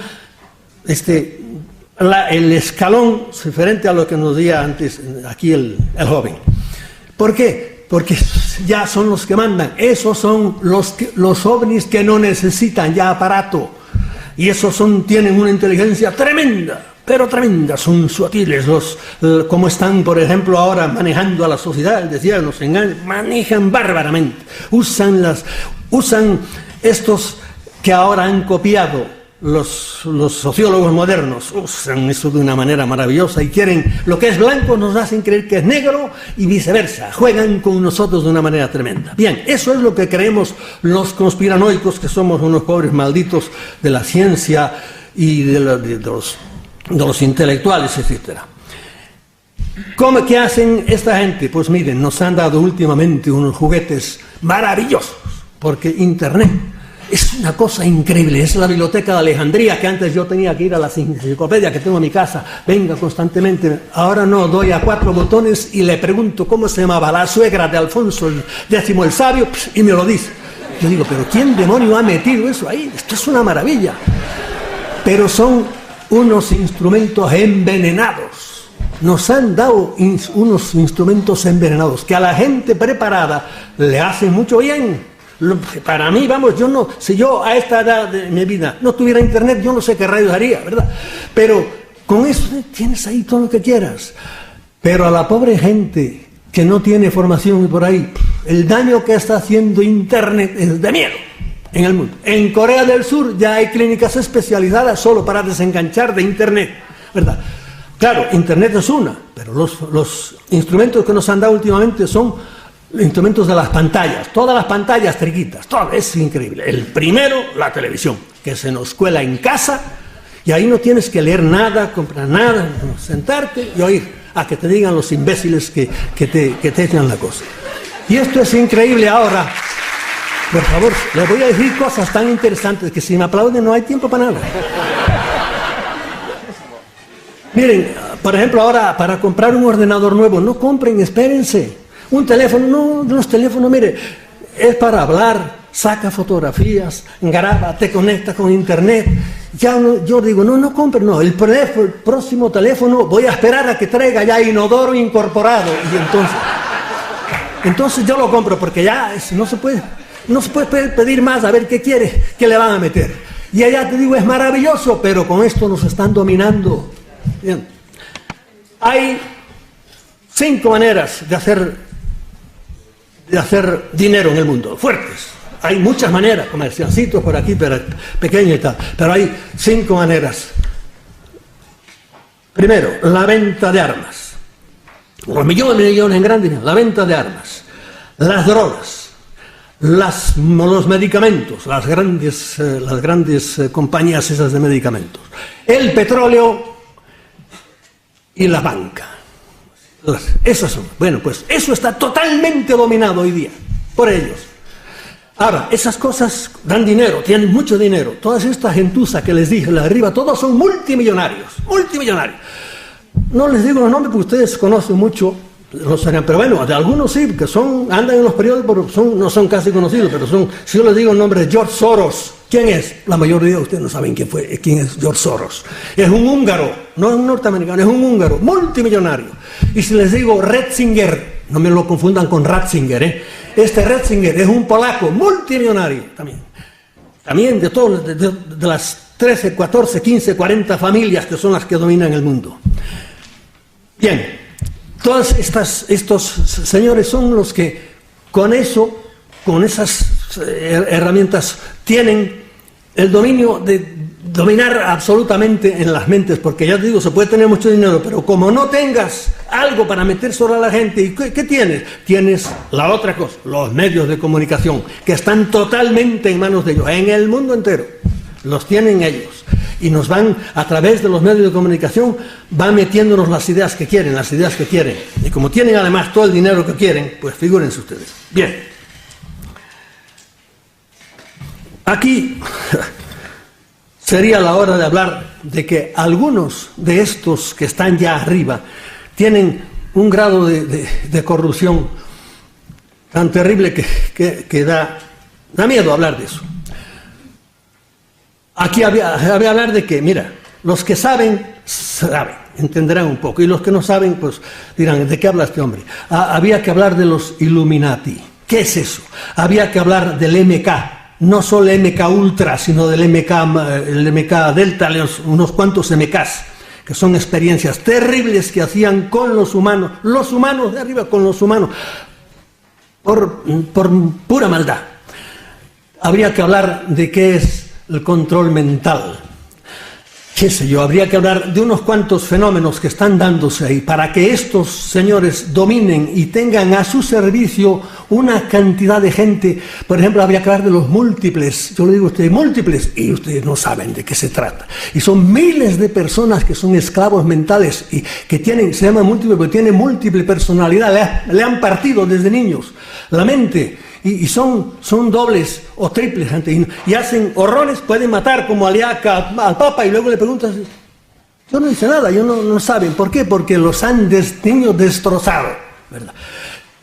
el escalón referente a lo que nos decía antes aquí el joven. ¿Por qué? Porque ya son los que mandan. Esos son los ovnis que no necesitan ya aparato. Y esos tienen una inteligencia tremenda, pero tremenda. Son sutiles, como están, por ejemplo, ahora manejando a la sociedad. Decía, nos engañan, manejan bárbaramente. Usan estos que ahora han copiado los sociólogos modernos, usan eso de una manera maravillosa y quieren, lo que es blanco nos hacen creer que es negro y viceversa, juegan con nosotros de una manera tremenda. Bien, eso es lo que creemos los conspiranoicos, que somos unos pobres malditos de la ciencia y de los intelectuales, etcétera. ¿Qué hacen esta gente? Pues miren, nos han dado últimamente unos juguetes maravillosos, porque Internet es una cosa increíble. Es la biblioteca de Alejandría, que antes yo tenía que ir a la enciclopedia que tengo en mi casa, venga constantemente. Ahora no, doy a 4 botones y le pregunto cómo se llamaba la suegra de Alfonso X el Sabio, y me lo dice. Yo digo, pero ¿quién demonio ha metido eso ahí? Esto es una maravilla. Pero son unos instrumentos envenenados. Nos han dado unos instrumentos envenenados que a la gente preparada le hacen mucho bien. Para mí, vamos, si yo a esta edad de mi vida no tuviera internet, yo no sé qué rayos haría, ¿verdad? Pero con eso tienes ahí todo lo que quieras. Pero a la pobre gente que no tiene formación y por ahí, el daño que está haciendo internet es de miedo en el mundo. En Corea del Sur ya hay clínicas especializadas solo para desenganchar de internet, ¿verdad? Claro, internet es una, pero los instrumentos que nos han dado últimamente son instrumentos de las pantallas, todas las pantallas triquitas, todo es increíble. El primero, la televisión, que se nos cuela en casa y ahí no tienes que leer nada, comprar nada, sentarte y oír a que te digan los imbéciles que te echan la cosa. Y esto es increíble ahora. Por favor, les voy a decir cosas tan interesantes que si me aplauden no hay tiempo para nada. Miren, por ejemplo, ahora para comprar un ordenador nuevo, no compren, espérense. Un teléfono, los teléfonos, mire, es para hablar, saca fotografías, graba, te conecta con internet. Yo digo, no compre, no, el próximo teléfono voy a esperar a que traiga ya inodoro incorporado. Y entonces yo lo compro, porque ya no se puede pedir más, a ver qué quiere, qué le van a meter. Y allá te digo, es maravilloso, pero con esto nos están dominando. Bien. Hay 5 maneras de hacer dinero en el mundo, fuertes. Hay muchas maneras, comerciancitos por aquí, pero pequeños y tal, pero hay 5 maneras. Primero, la venta de armas. Los millones en gran dinero, la venta de armas. Las drogas, los medicamentos, las grandes compañías esas de medicamentos. El petróleo y la banca. Esas son. Bueno, pues eso está totalmente dominado hoy día por ellos. Ahora, esas cosas dan dinero, tienen mucho dinero. Todas estas gentuza que les dije, la de arriba, todos son multimillonarios. No les digo los nombres porque ustedes conocen mucho, pero bueno, de algunos sí, que andan en los periódicos, no son casi conocidos, pero si yo les digo el nombre de George Soros, ¿quién es? La mayoría de ustedes no saben quién es George Soros. Es un húngaro, no es un norteamericano, es un húngaro, multimillonario. Y si les digo Ratzinger, no me lo confundan con Ratzinger, Este Ratzinger es un polaco, multimillonario también de las 13, 14, 15, 40 familias que son las que dominan el mundo. Bien, todos estos señores son los que con esas herramientas tienen el dominio de dominar absolutamente en las mentes, porque ya te digo, se puede tener mucho dinero, pero como no tengas algo para meter sobre a la gente, ¿y qué tienes? Tienes la otra cosa, los medios de comunicación, que están totalmente en manos de ellos, en el mundo entero, los tienen ellos. y nos van, a través de los medios de comunicación, van metiéndonos las ideas que quieren. Y como tienen además todo el dinero que quieren, pues figúrense ustedes. Bien. Aquí sería la hora de hablar de que algunos de estos que están ya arriba tienen un grado de corrupción tan terrible que da miedo hablar de eso. Aquí había hablar de que, mira, los que saben, entenderán un poco, y los que no saben, pues dirán, ¿de qué habla este hombre? Había que hablar de los Illuminati. ¿Qué es eso? Había que hablar del MK, no solo el MK Ultra, sino del el MK Delta, unos cuantos MKs, que son experiencias terribles que hacían con los humanos de arriba con los humanos, por pura maldad. Habría que hablar de qué es el control mental. Qué sé yo, habría que hablar de unos cuantos fenómenos que están dándose ahí para que estos señores dominen y tengan a su servicio una cantidad de gente. Por ejemplo, habría que hablar de los múltiples. Yo le digo a ustedes múltiples y ustedes no saben de qué se trata. Y son miles de personas que son esclavos mentales y que se llaman múltiples porque tienen múltiple personalidad. Le han partido desde niños la mente. Y son dobles o triples gente, y hacen horrores, pueden matar como Aliaca al Papa, y luego le preguntas, yo no hice nada, ellos no saben. ¿Por qué? Porque los han niños destrozado, ¿verdad?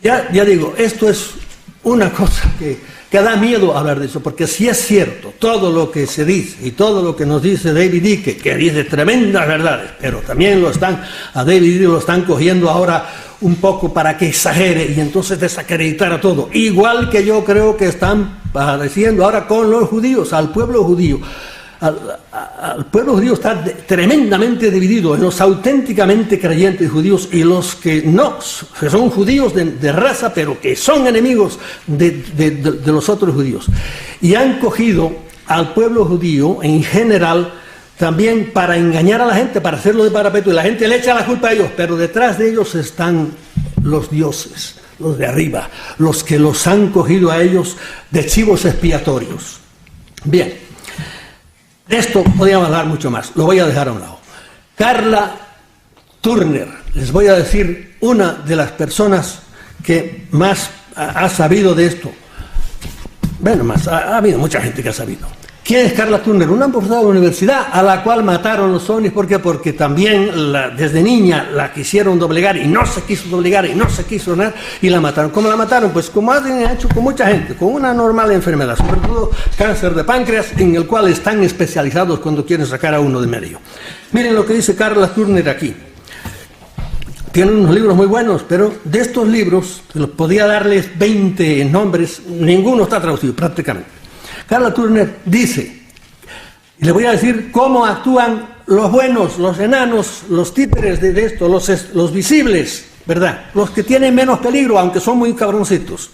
Ya digo, esto es una cosa que da miedo hablar de eso, porque si es cierto todo lo que se dice y todo lo que nos dice David Icke, que dice tremendas verdades, pero también a David Icke lo están cogiendo ahora un poco para que exagere y entonces desacreditar a todo. Igual que yo creo que están padeciendo ahora con los judíos, al pueblo judío. Al pueblo judío está tremendamente dividido en los auténticamente creyentes judíos y los que no, que son judíos de raza, pero que son enemigos de los otros judíos. Y han cogido al pueblo judío en general también para engañar a la gente, para hacerlo de parapeto, y la gente le echa la culpa a ellos, pero detrás de ellos están los dioses, los de arriba, los que los han cogido a ellos de chivos expiatorios. Bien, de esto podríamos hablar mucho más, lo voy a dejar a un lado. Carla Turner, les voy a decir una de las personas que más ha sabido de esto. Bueno, ha habido mucha gente que ha sabido. ¿Quién es Carla Turner? Una profesora de la universidad a la cual mataron los ovnis. ¿Por qué? Porque también desde niña la quisieron doblegar y no se quiso doblegar y no se quiso nada y la mataron. ¿Cómo la mataron? Pues como han hecho con mucha gente, con una normal enfermedad, sobre todo cáncer de páncreas, en el cual están especializados cuando quieren sacar a uno de medio. Miren lo que dice Carla Turner aquí. Tiene unos libros muy buenos, pero de estos libros, podía darles 20 nombres, ninguno está traducido prácticamente. Carla Turner dice, y le voy a decir cómo actúan los buenos, los enanos, los títeres de esto, los visibles, ¿verdad? Los que tienen menos peligro, aunque son muy cabroncitos.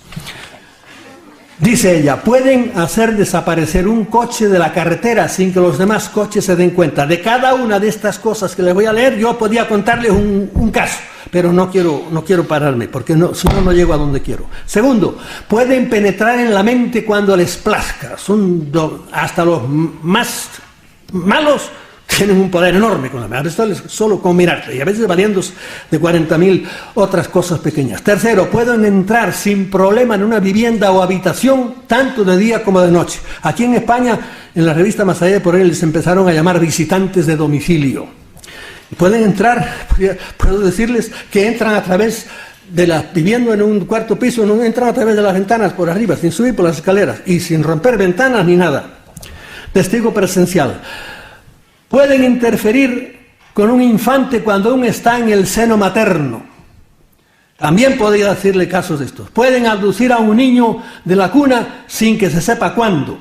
Dice ella, pueden hacer desaparecer un coche de la carretera sin que los demás coches se den cuenta. De cada una de estas cosas que les voy a leer, yo podía contarles un caso, pero no quiero pararme, porque si no llego a donde quiero. Segundo, pueden penetrar en la mente cuando les plazca. Hasta los más malos tienen un poder enorme con la mente, solo con mirarte, y a veces valiéndose de 40.000 otras cosas pequeñas. Tercero, pueden entrar sin problema en una vivienda o habitación, tanto de día como de noche. Aquí en España, en la revista Más Allá de por él, les empezaron a llamar visitantes de domicilio. Pueden entrar, puedo decirles que entran a través viviendo en un cuarto piso, no entran a través de las ventanas por arriba, sin subir por las escaleras, y sin romper ventanas ni nada. Testigo presencial. Pueden interferir con un infante cuando aún está en el seno materno. También podría decirle casos de estos. Pueden abducir a un niño de la cuna sin que se sepa cuándo.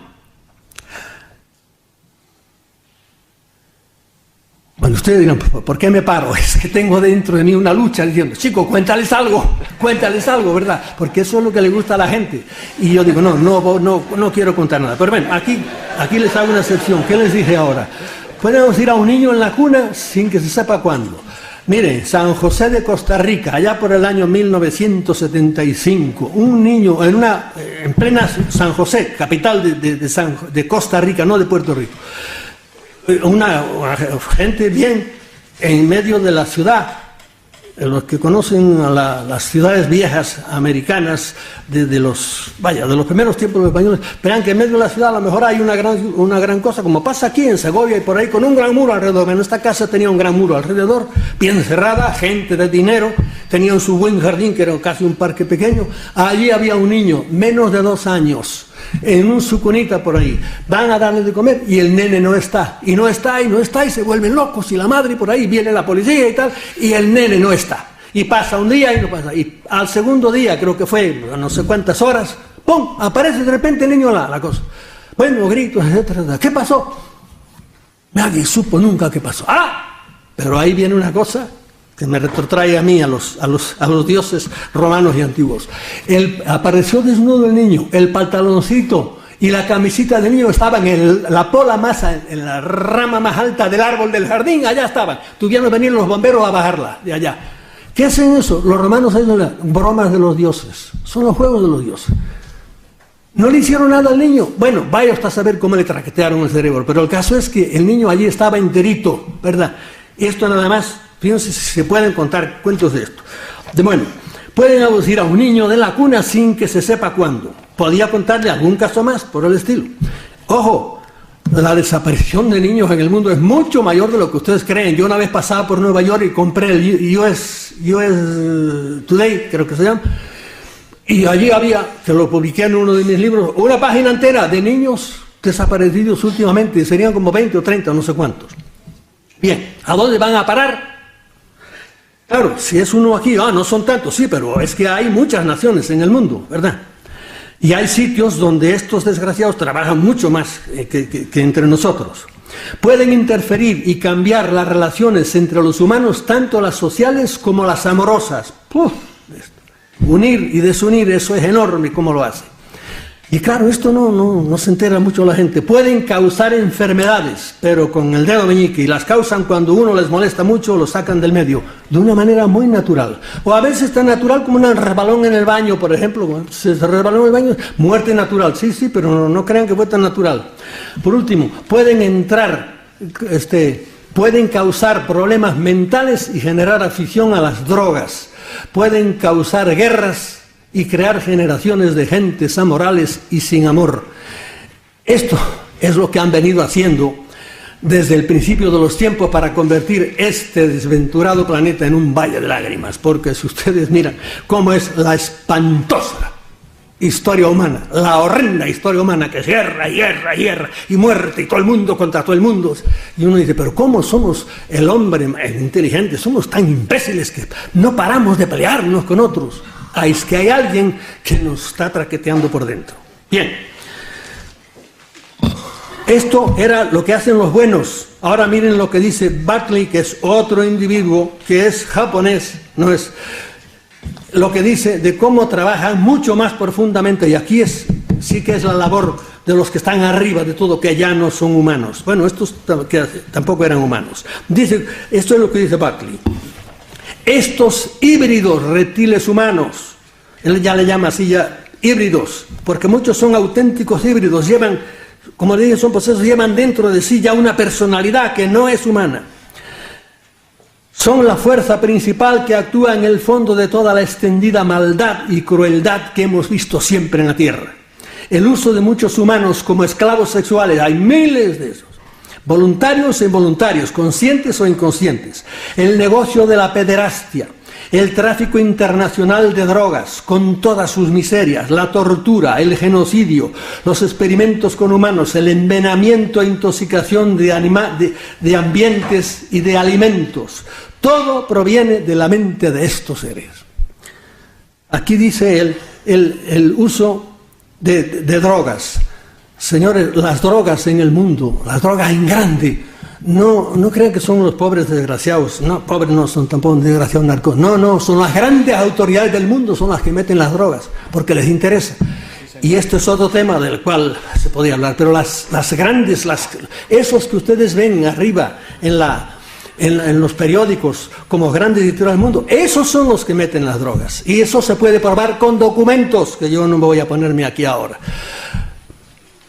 Bueno, ustedes dirán, ¿por qué me paro? Es que tengo dentro de mí una lucha diciendo, chico, cuéntales algo, ¿verdad? Porque eso es lo que le gusta a la gente. Y yo digo, no quiero contar nada. Pero bueno, aquí les hago una excepción. ¿Qué les dije ahora? Pueden ir a un niño en la cuna sin que se sepa cuándo. Miren, San José de Costa Rica, allá por el año 1975, un niño en plena San José, capital de Costa Rica, no de Puerto Rico. una gente bien en medio de la ciudad. Los que conocen a las ciudades viejas americanas de los primeros tiempos de los españoles, verán que en medio de la ciudad a lo mejor hay una gran cosa, como pasa aquí en Segovia y por ahí, con un gran muro alrededor. En esta casa tenía un gran muro alrededor, bien cerrada, gente de dinero, tenían su buen jardín, que era casi un parque pequeño. Allí había un niño, menos de 2 años, en su cunita por ahí. Van a darle de comer y el nene no está, y se vuelven locos, y la madre por ahí, viene la policía y tal, y el nene no está. Y pasa un día y no pasa. Y al segundo día, creo que fue no sé cuántas horas, ¡pum!, aparece de repente el niño la cosa. Bueno, gritos, etcétera. ¿Qué pasó? Nadie supo nunca qué pasó. Pero ahí viene una cosa que me retrotrae a mí, a los dioses romanos y antiguos. Apareció desnudo el niño, el pantaloncito y la camisita del niño estaban en la pola masa, en la rama más alta del árbol del jardín, allá estaban. Tuvieron que venir los bomberos a bajarla de allá. ¿Qué hacen eso? Los romanos hacen bromas de los dioses. Son los juegos de los dioses. ¿No le hicieron nada al niño? Bueno, vaya hasta saber cómo le traquetearon el cerebro. Pero el caso es que el niño allí estaba enterito, ¿verdad? Y esto nada más, fíjense si se pueden contar cuentos de esto. Bueno, pueden aducir a un niño de la cuna sin que se sepa cuándo. Podía contarle algún caso más, por el estilo. Ojo, la desaparición de niños en el mundo es mucho mayor de lo que ustedes creen. Yo una vez pasaba por Nueva York y compré el US Today, creo que se llama, y allí había, que lo publiqué en uno de mis libros, una página entera de niños desaparecidos últimamente. Serían como 20 o 30, no sé cuántos. Bien, ¿a dónde van a parar? Claro, si es uno aquí, no son tantos, sí, pero es que hay muchas naciones en el mundo, ¿verdad? Y hay sitios donde estos desgraciados trabajan mucho más que entre nosotros. Pueden interferir y cambiar las relaciones entre los humanos, tanto las sociales como las amorosas. Unir y desunir, eso es enorme cómo lo hace. Y claro, esto no se entera mucho la gente. Pueden causar enfermedades, pero con el dedo meñique, y las causan cuando uno les molesta mucho, lo sacan del medio, de una manera muy natural. O a veces tan natural como un resbalón en el baño, por ejemplo. Se resbaló en el baño, muerte natural. Sí, pero no crean que fue tan natural. Por último, pueden causar problemas mentales y generar afición a las drogas. Pueden causar guerras y crear generaciones de gentes amorales y sin amor. Esto es lo que han venido haciendo desde el principio de los tiempos para convertir este desventurado planeta en un valle de lágrimas, porque si ustedes miran cómo es la espantosa historia humana, la horrenda historia humana, que es guerra, y muerte, y todo el mundo contra todo el mundo, y uno dice, pero ¿cómo somos el hombre inteligente? Somos tan imbéciles que no paramos de pelearnos con otros. Es que hay alguien que nos está traqueteando por dentro. Bien, esto era lo que hacen los buenos. Ahora miren lo que dice Buckley, que es otro individuo que es japonés, no es lo que dice de cómo trabajan mucho más profundamente, y aquí sí que es la labor de los que están arriba de todo, que ya no son humanos. Bueno, estos que tampoco eran humanos. Dice, esto es lo que dice Buckley. Estos híbridos reptiles humanos, él ya le llama así ya híbridos, porque muchos son auténticos híbridos, llevan, como le dije, son procesos, llevan dentro de sí ya una personalidad que no es humana. Son la fuerza principal que actúa en el fondo de toda la extendida maldad y crueldad que hemos visto siempre en la Tierra. El uso de muchos humanos como esclavos sexuales, hay miles de esos. Voluntarios e involuntarios, conscientes o inconscientes, el negocio de la pederastia, el tráfico internacional de drogas con todas sus miserias, la tortura, el genocidio, los experimentos con humanos, el envenenamiento e intoxicación de ambientes y de alimentos, todo proviene de la mente de estos seres. Aquí dice él el uso de drogas. Señores, las drogas en el mundo, las drogas en grande, no crean que son los pobres desgraciados, no, pobres no son tampoco desgraciados narcos, no, son las grandes autoridades del mundo, son las que meten las drogas, porque les interesa. Y este es otro tema del cual se podía hablar, pero las grandes, esos que ustedes ven arriba en los periódicos como grandes editores del mundo, esos son los que meten las drogas, y eso se puede probar con documentos, que yo no me voy a ponerme aquí ahora.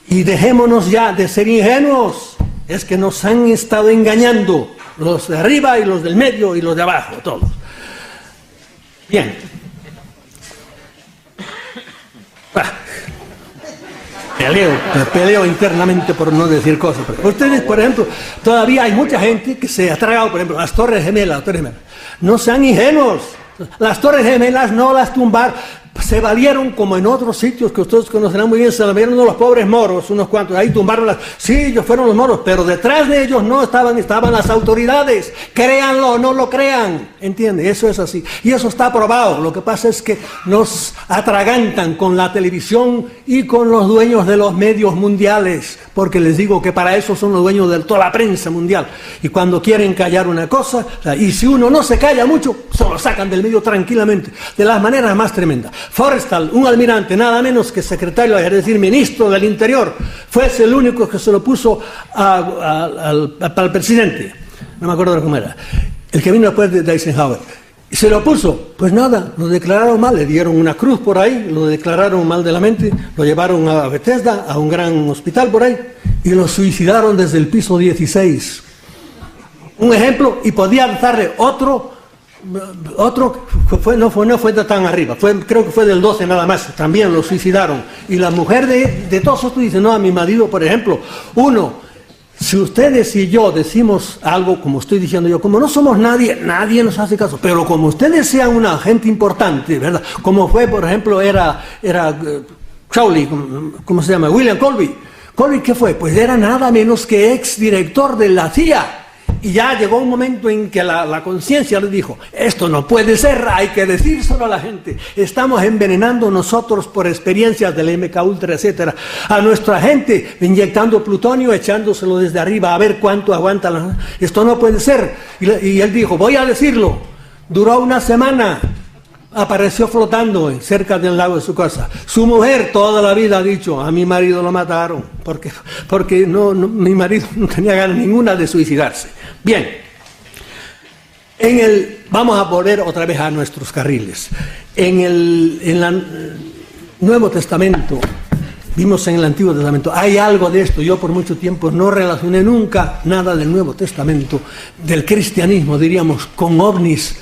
Y dejémonos ya de ser ingenuos. es que nos han estado engañando, los de arriba y los del medio y los de abajo, todos. Bien. Peleo internamente por no decir cosas. Ustedes, por ejemplo, todavía hay mucha gente que se ha tragado, por ejemplo, las Torres Gemelas. No sean ingenuos. Las Torres Gemelas no las tumbaron. Se valieron, como en otros sitios que ustedes conocerán muy bien, se valieron los pobres moros, unos cuantos, ahí tumbaron las... Sí, ellos fueron los moros, pero detrás de ellos no estaban las autoridades. Créanlo o no lo crean, ¿entiende? Eso es así. Y eso está probado. Lo que pasa es que nos atragantan con la televisión y con los dueños de los medios mundiales, porque les digo que para eso son los dueños de toda la prensa mundial. Y cuando quieren callar una cosa, y si uno no se calla mucho, se lo sacan del medio tranquilamente, de las maneras más tremendas. Forrestal, un almirante, nada menos que secretario, es decir, ministro del Interior, fue el único que se lo puso al presidente, no me acuerdo cómo era, el que vino después de Eisenhower, y se lo puso, pues nada, lo declararon mal, le dieron una cruz por ahí, lo declararon mal de la mente, lo llevaron a Bethesda, a un gran hospital por ahí, y lo suicidaron desde el piso 16. Un ejemplo, y podía darle otro no fue de tan arriba, creo que fue del 12 nada más, también lo suicidaron. Y la mujer de todos estos dice, no, a mi marido, por ejemplo, si ustedes y yo decimos algo, como estoy diciendo yo, como no somos nadie nos hace caso, pero como ustedes sean una gente importante, ¿verdad? Como fue, por ejemplo, era Crowley, ¿cómo se llama? William Colby. ¿Colby qué fue? Pues era nada menos que exdirector de la CIA. Y ya llegó un momento en que la conciencia le dijo, esto no puede ser, hay que decírselo a la gente. Estamos envenenando nosotros por experiencias del MK Ultra, etcétera, a nuestra gente, inyectando plutonio, echándoselo desde arriba a ver cuánto aguanta. Esto no puede ser. Y él dijo, voy a decirlo. Duró una semana. Apareció flotando cerca del lago de su casa. Su mujer toda la vida ha dicho, a mi marido lo mataron, porque mi marido no tenía ganas ninguna de suicidarse. Bien, vamos a volver otra vez a nuestros carriles. En el Nuevo Testamento, vimos en el Antiguo Testamento, hay algo de esto. Yo por mucho tiempo no relacioné nunca nada del Nuevo Testamento, del cristianismo, diríamos, con ovnis,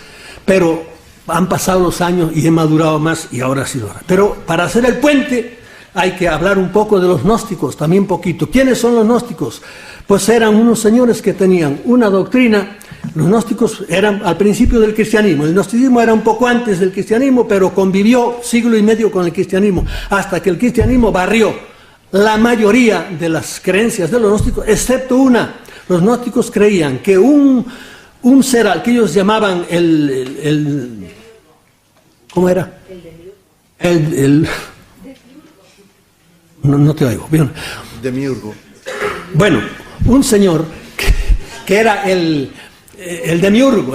pero han pasado los años y he madurado más y ahora sí lo hará. Pero para hacer el puente hay que hablar un poco de los gnósticos, también poquito. ¿Quiénes son los gnósticos? Pues eran unos señores que tenían una doctrina. Los gnósticos eran al principio del cristianismo. El gnosticismo era un poco antes del cristianismo, pero convivió siglo y medio con el cristianismo, hasta que el cristianismo barrió la mayoría de las creencias de los gnósticos, excepto una. Los gnósticos creían que un ser al que ellos llamaban ¿cómo era? No te oigo. Bien. Demiurgo. Bueno, un señor que era el demiurgo,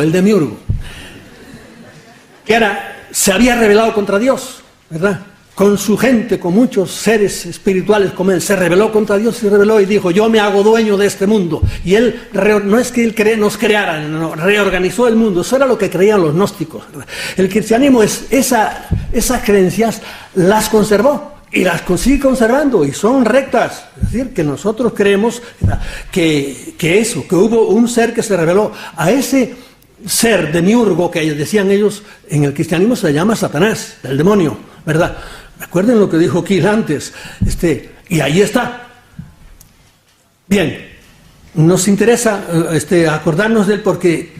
que se había rebelado contra Dios, ¿verdad? Con su gente, con muchos seres espirituales como él, se rebeló contra Dios, se rebeló y dijo, yo me hago dueño de este mundo. Y él, no es que él nos creara, no, reorganizó el mundo. Eso era lo que creían los gnósticos. El cristianismo esas creencias las conservó y las sigue conservando y son rectas. Es decir, que nosotros creemos que hubo un ser que se rebeló. A ese ser demiurgo que decían ellos, en el cristianismo se llama Satanás, el demonio, ¿verdad? Recuerden lo que dijo Kiel antes, y ahí está. Bien, nos interesa acordarnos de él porque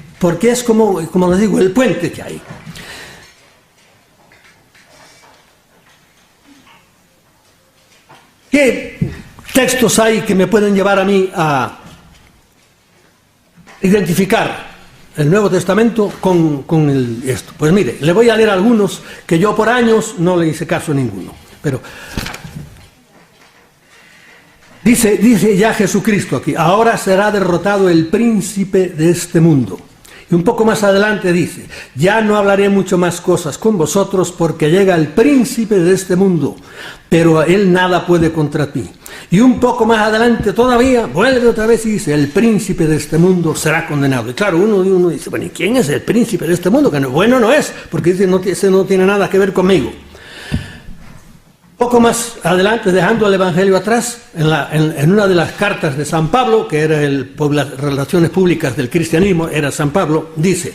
es como les digo, el puente que hay. ¿Qué textos hay que me pueden llevar a mí a identificar el Nuevo Testamento con esto? Pues mire, le voy a leer algunos que yo por años no le hice caso a ninguno. Pero dice ya Jesucristo aquí, ahora será derrotado el príncipe de este mundo. Y un poco más adelante dice, ya no hablaré mucho más cosas con vosotros porque llega el príncipe de este mundo, pero él nada puede contra ti. Y un poco más adelante todavía, vuelve otra vez y dice, el príncipe de este mundo será condenado. Y claro, uno dice, bueno, ¿y quién es el príncipe de este mundo? Que bueno no es, porque dice, ese no tiene nada que ver conmigo. Poco más adelante, dejando el Evangelio atrás, en una de las cartas de San Pablo, que era las relaciones públicas del cristianismo, era San Pablo, dice: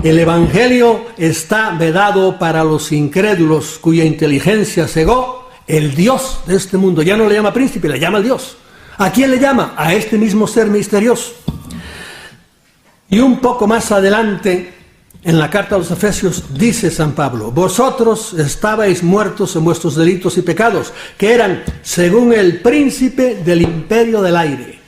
el Evangelio está vedado para los incrédulos cuya inteligencia cegó el Dios de este mundo. Ya no le llama príncipe, le llama el Dios. ¿A quién le llama? A este mismo ser misterioso. Y un poco más adelante, en la carta a los Efesios, dice San Pablo: vosotros estabais muertos en vuestros delitos y pecados, que eran según el príncipe del imperio del aire.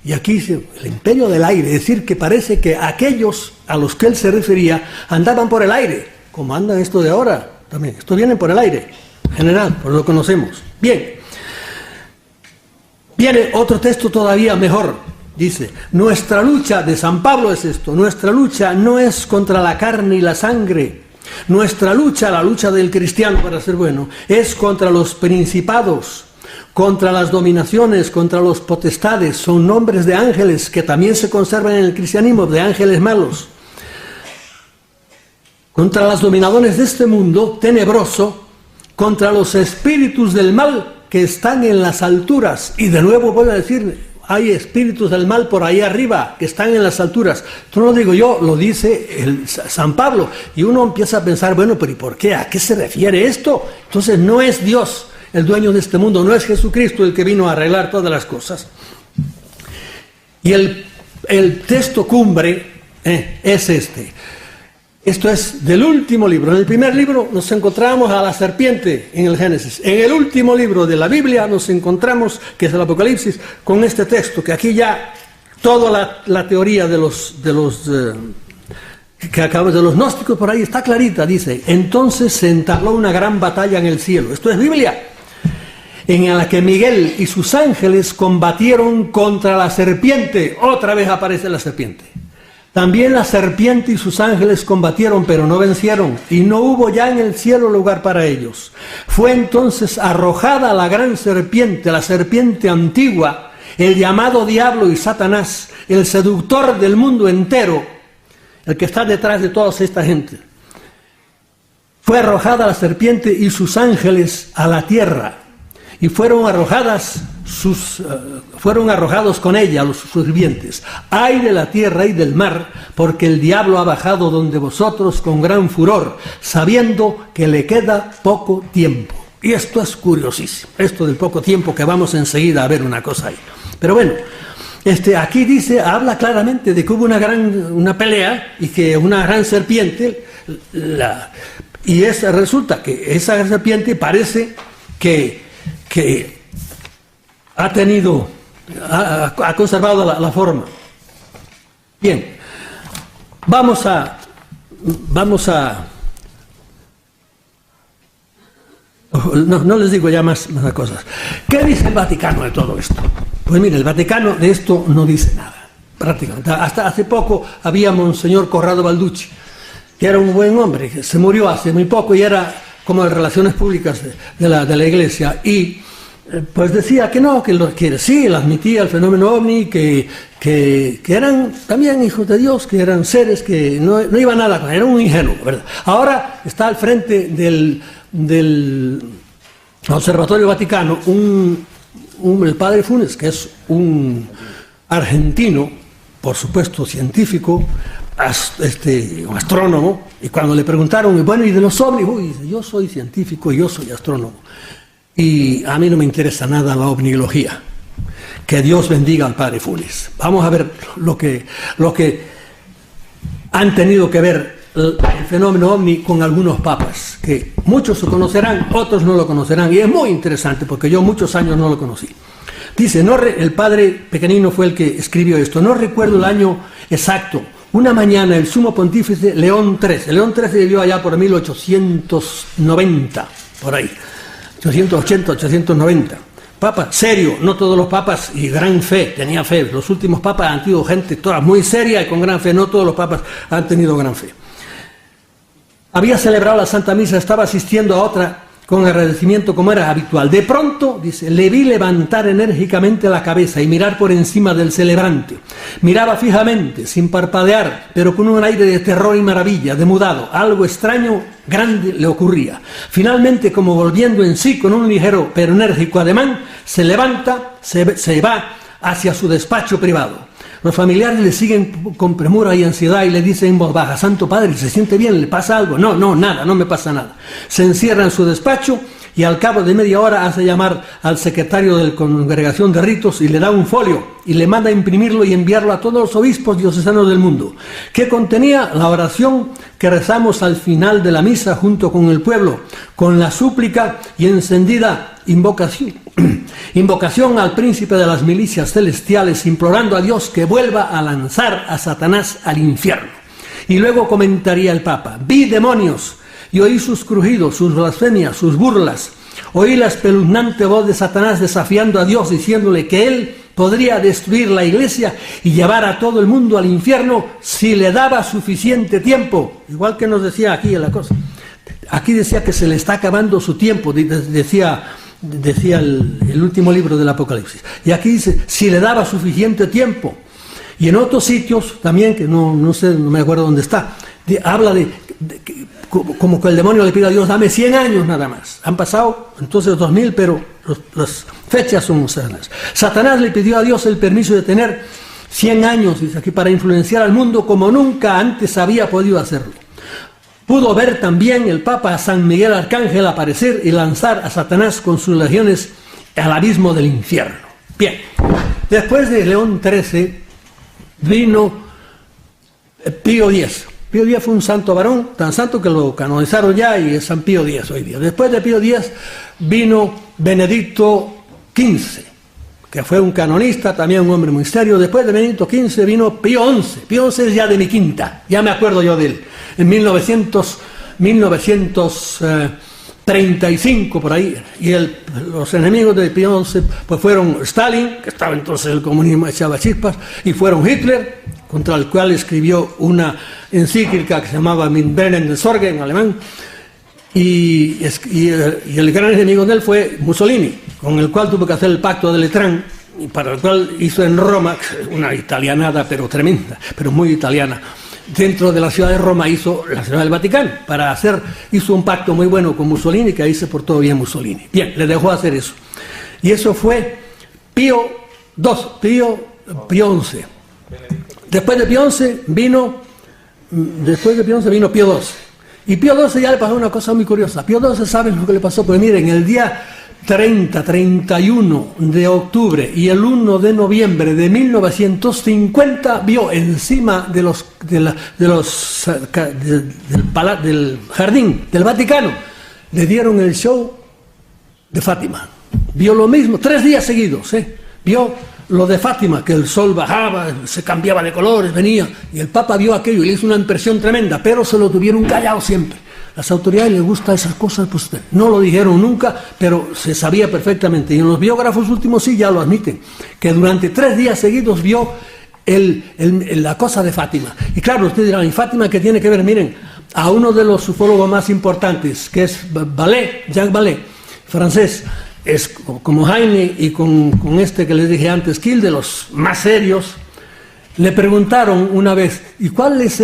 Y aquí dice, el imperio del aire, es decir, que parece que aquellos a los que él se refería andaban por el aire, como anda esto de ahora también. Esto viene por el aire, en general, pues lo conocemos. Bien, viene otro texto todavía mejor. Dice, nuestra lucha, de San Pablo es esto, nuestra lucha no es contra la carne y la sangre. Nuestra lucha, la lucha del cristiano para ser bueno, es contra los principados, contra las dominaciones, contra los potestades. Son nombres de ángeles que también se conservan en el cristianismo, de ángeles malos. Contra las dominaciones de este mundo tenebroso, contra los espíritus del mal que están en las alturas. Y de nuevo voy a decir, hay espíritus del mal por ahí arriba que están en las alturas. Esto no lo digo yo, lo dice San Pablo. Y uno empieza a pensar, bueno, pero ¿y por qué? ¿A qué se refiere esto? Entonces no es Dios el dueño de este mundo, no es Jesucristo el que vino a arreglar todas las cosas. Y el texto cumbre es este. Esto es del último libro. En el primer libro nos encontramos a la serpiente en el Génesis. En el último libro de la Biblia nos encontramos, que es el Apocalipsis, con este texto, que aquí ya toda la teoría de los gnósticos por ahí está clarita. Dice, entonces se entabló una gran batalla en el cielo. Esto es Biblia. En la que Miguel y sus ángeles combatieron contra la serpiente. Otra vez aparece la serpiente. También la serpiente y sus ángeles combatieron, pero no vencieron, y no hubo ya en el cielo lugar para ellos. Fue entonces arrojada la gran serpiente, la serpiente antigua, el llamado diablo y Satanás, el seductor del mundo entero, el que está detrás de toda esta gente. Fue arrojada la serpiente y sus ángeles a la tierra, y fueron arrojados con ella los sirvientes. Ay de la tierra y del mar, porque el diablo ha bajado donde vosotros con gran furor, sabiendo que le queda poco tiempo. Y esto es curiosísimo, esto del poco tiempo, que vamos enseguida a ver una cosa ahí. Pero bueno, aquí dice, habla claramente de que hubo una pelea y que una gran serpiente, resulta que esa serpiente parece que ha conservado la forma. Bien, vamos a no les digo ya más cosas. ¿Qué dice el Vaticano de todo esto? Pues mire, el Vaticano de esto no dice nada, prácticamente. Hasta hace poco había Monseñor Corrado Balducci, que era un buen hombre, que se murió hace muy poco y era como de relaciones públicas de la Iglesia, y pues decía que no, que sí, él admitía el fenómeno ovni, que eran también hijos de Dios, que eran seres que no iban a nada, era un ingenuo, ¿verdad? Ahora está al frente del Observatorio Vaticano el padre Funes, que es un argentino, por supuesto científico, un astrónomo, y cuando le preguntaron, bueno, ¿y de los ovnis? Dice, yo soy científico y yo soy astrónomo, y a mí no me interesa nada la ovnilogía. Que Dios bendiga al padre Funes. Vamos a ver lo que han tenido que ver el fenómeno ovni con algunos papas, que muchos lo conocerán, otros no lo conocerán, y es muy interesante porque yo muchos años no lo conocí. Dice, el padre Pequeñino fue el que escribió esto, no recuerdo el año exacto. Una mañana el sumo pontífice León XIII vivió allá por 1890, por ahí, 880, 890. Papa serio, no todos los papas, y gran fe, tenía fe. Los últimos papas han tenido gente toda muy seria y con gran fe, no todos los papas han tenido gran fe. Había celebrado la Santa Misa, estaba asistiendo a otra con agradecimiento como era habitual. De pronto, dice, le vi levantar enérgicamente la cabeza y mirar por encima del celebrante. Miraba fijamente, sin parpadear, pero con un aire de terror y maravilla, demudado. Algo extraño, grande, le ocurría. Finalmente, como volviendo en sí con un ligero pero enérgico ademán, se levanta, se va hacia su despacho privado. Los familiares le siguen con premura y ansiedad y le dicen en voz baja: Santo Padre, ¿se siente bien? ¿Le pasa algo? No, nada, no me pasa nada. Se encierra en su despacho y al cabo de media hora hace llamar al secretario de la Congregación de Ritos y le da un folio y le manda a imprimirlo y enviarlo a todos los obispos diocesanos del mundo, que contenía la oración que rezamos al final de la misa junto con el pueblo, con la súplica y encendida invocación al príncipe de las milicias celestiales, implorando a Dios que vuelva a lanzar a Satanás al infierno. Y luego comentaría el Papa: vi demonios y oí sus crujidos, sus blasfemias, sus burlas. Oí la espeluznante voz de Satanás desafiando a Dios, diciéndole que él podría destruir la iglesia y llevar a todo el mundo al infierno si le daba suficiente tiempo. Igual que nos decía aquí la cosa. Aquí decía que se le está acabando su tiempo, decía el último libro del Apocalipsis. Y aquí dice, si le daba suficiente tiempo. Y en otros sitios también, que no sé, no me acuerdo dónde está, habla como que el demonio le pide a Dios: dame 100 años nada más. Han pasado entonces 2000, pero las fechas son cercanas. Satanás le pidió a Dios el permiso de tener 100 años, dice aquí, para influenciar al mundo como nunca antes había podido hacerlo. Pudo ver también el Papa a San Miguel Arcángel aparecer y lanzar a Satanás con sus legiones al abismo del infierno. Bien, después de León XIII vino Pío X. Pío X fue un santo varón, tan santo que lo canonizaron ya y es San Pío X hoy día. Después de Pío X vino Benedicto XV, que fue un canonista, también un hombre muy serio. Después de Benedicto XV vino Pío XI. Pío XI es ya de mi quinta, ya me acuerdo yo de él. En 1935 por ahí. Y los enemigos de Pío XI pues fueron Stalin, que estaba entonces el comunismo echaba chispas, y fueron Hitler, contra el cual escribió una encíclica que se llamaba Min Brennen des Sorge en alemán, y el gran enemigo de él fue Mussolini, con el cual tuvo que hacer el pacto de Letrán, y para el cual hizo en Roma una italianada pero tremenda, pero muy italiana. Dentro de la ciudad de Roma hizo la ciudad del Vaticano, hizo un pacto muy bueno con Mussolini, que ahí se portó bien Mussolini. Bien, le dejó hacer eso. Y eso fue Pío XI. Después de Pío XI vino Pío XII. Y Pío XII ya le pasó una cosa muy curiosa. Pío XII, ¿saben lo que le pasó? Pues miren, el día 31 de octubre y el 1 de noviembre de 1950 vio encima del jardín del Vaticano, le dieron el show de Fátima. Vio lo mismo 3 días seguidos, vio lo de Fátima, que el sol bajaba, se cambiaba de colores, venía, y el Papa vio aquello y le hizo una impresión tremenda, pero se lo tuvieron callado siempre. Las autoridades les gustan esas cosas, pues no lo dijeron nunca, pero se sabía perfectamente. Y en los biógrafos últimos sí ya lo admiten, que durante 3 días seguidos vio la cosa de Fátima. Y claro, ustedes dirán, ¿y Fátima qué tiene que ver? Miren, a uno de los ufólogos más importantes, que es Jacques Vallée, francés, es como Heine y con este que les dije antes, Kiel, de los más serios, le preguntaron una vez: ¿y cuál es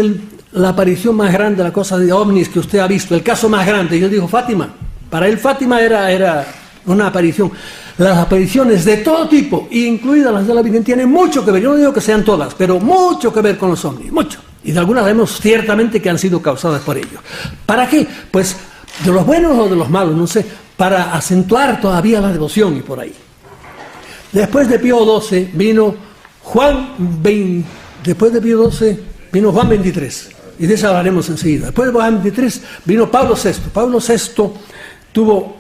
la aparición más grande, la cosa de ovnis que usted ha visto, el caso más grande? Y él dijo: Fátima. Para él Fátima era una aparición. Las apariciones de todo tipo, incluidas las de la Virgen, tienen mucho que ver. Yo no digo que sean todas, pero mucho que ver con los ovnis, mucho. Y de algunas vemos ciertamente que han sido causadas por ellos. ¿Para qué? Pues de los buenos o de los malos, no sé, para acentuar todavía la devoción y por ahí. Después de Pío XII vino Juan XXIII, y de eso hablaremos enseguida. Después de Juan XXIII vino Pablo VI. Pablo VI tuvo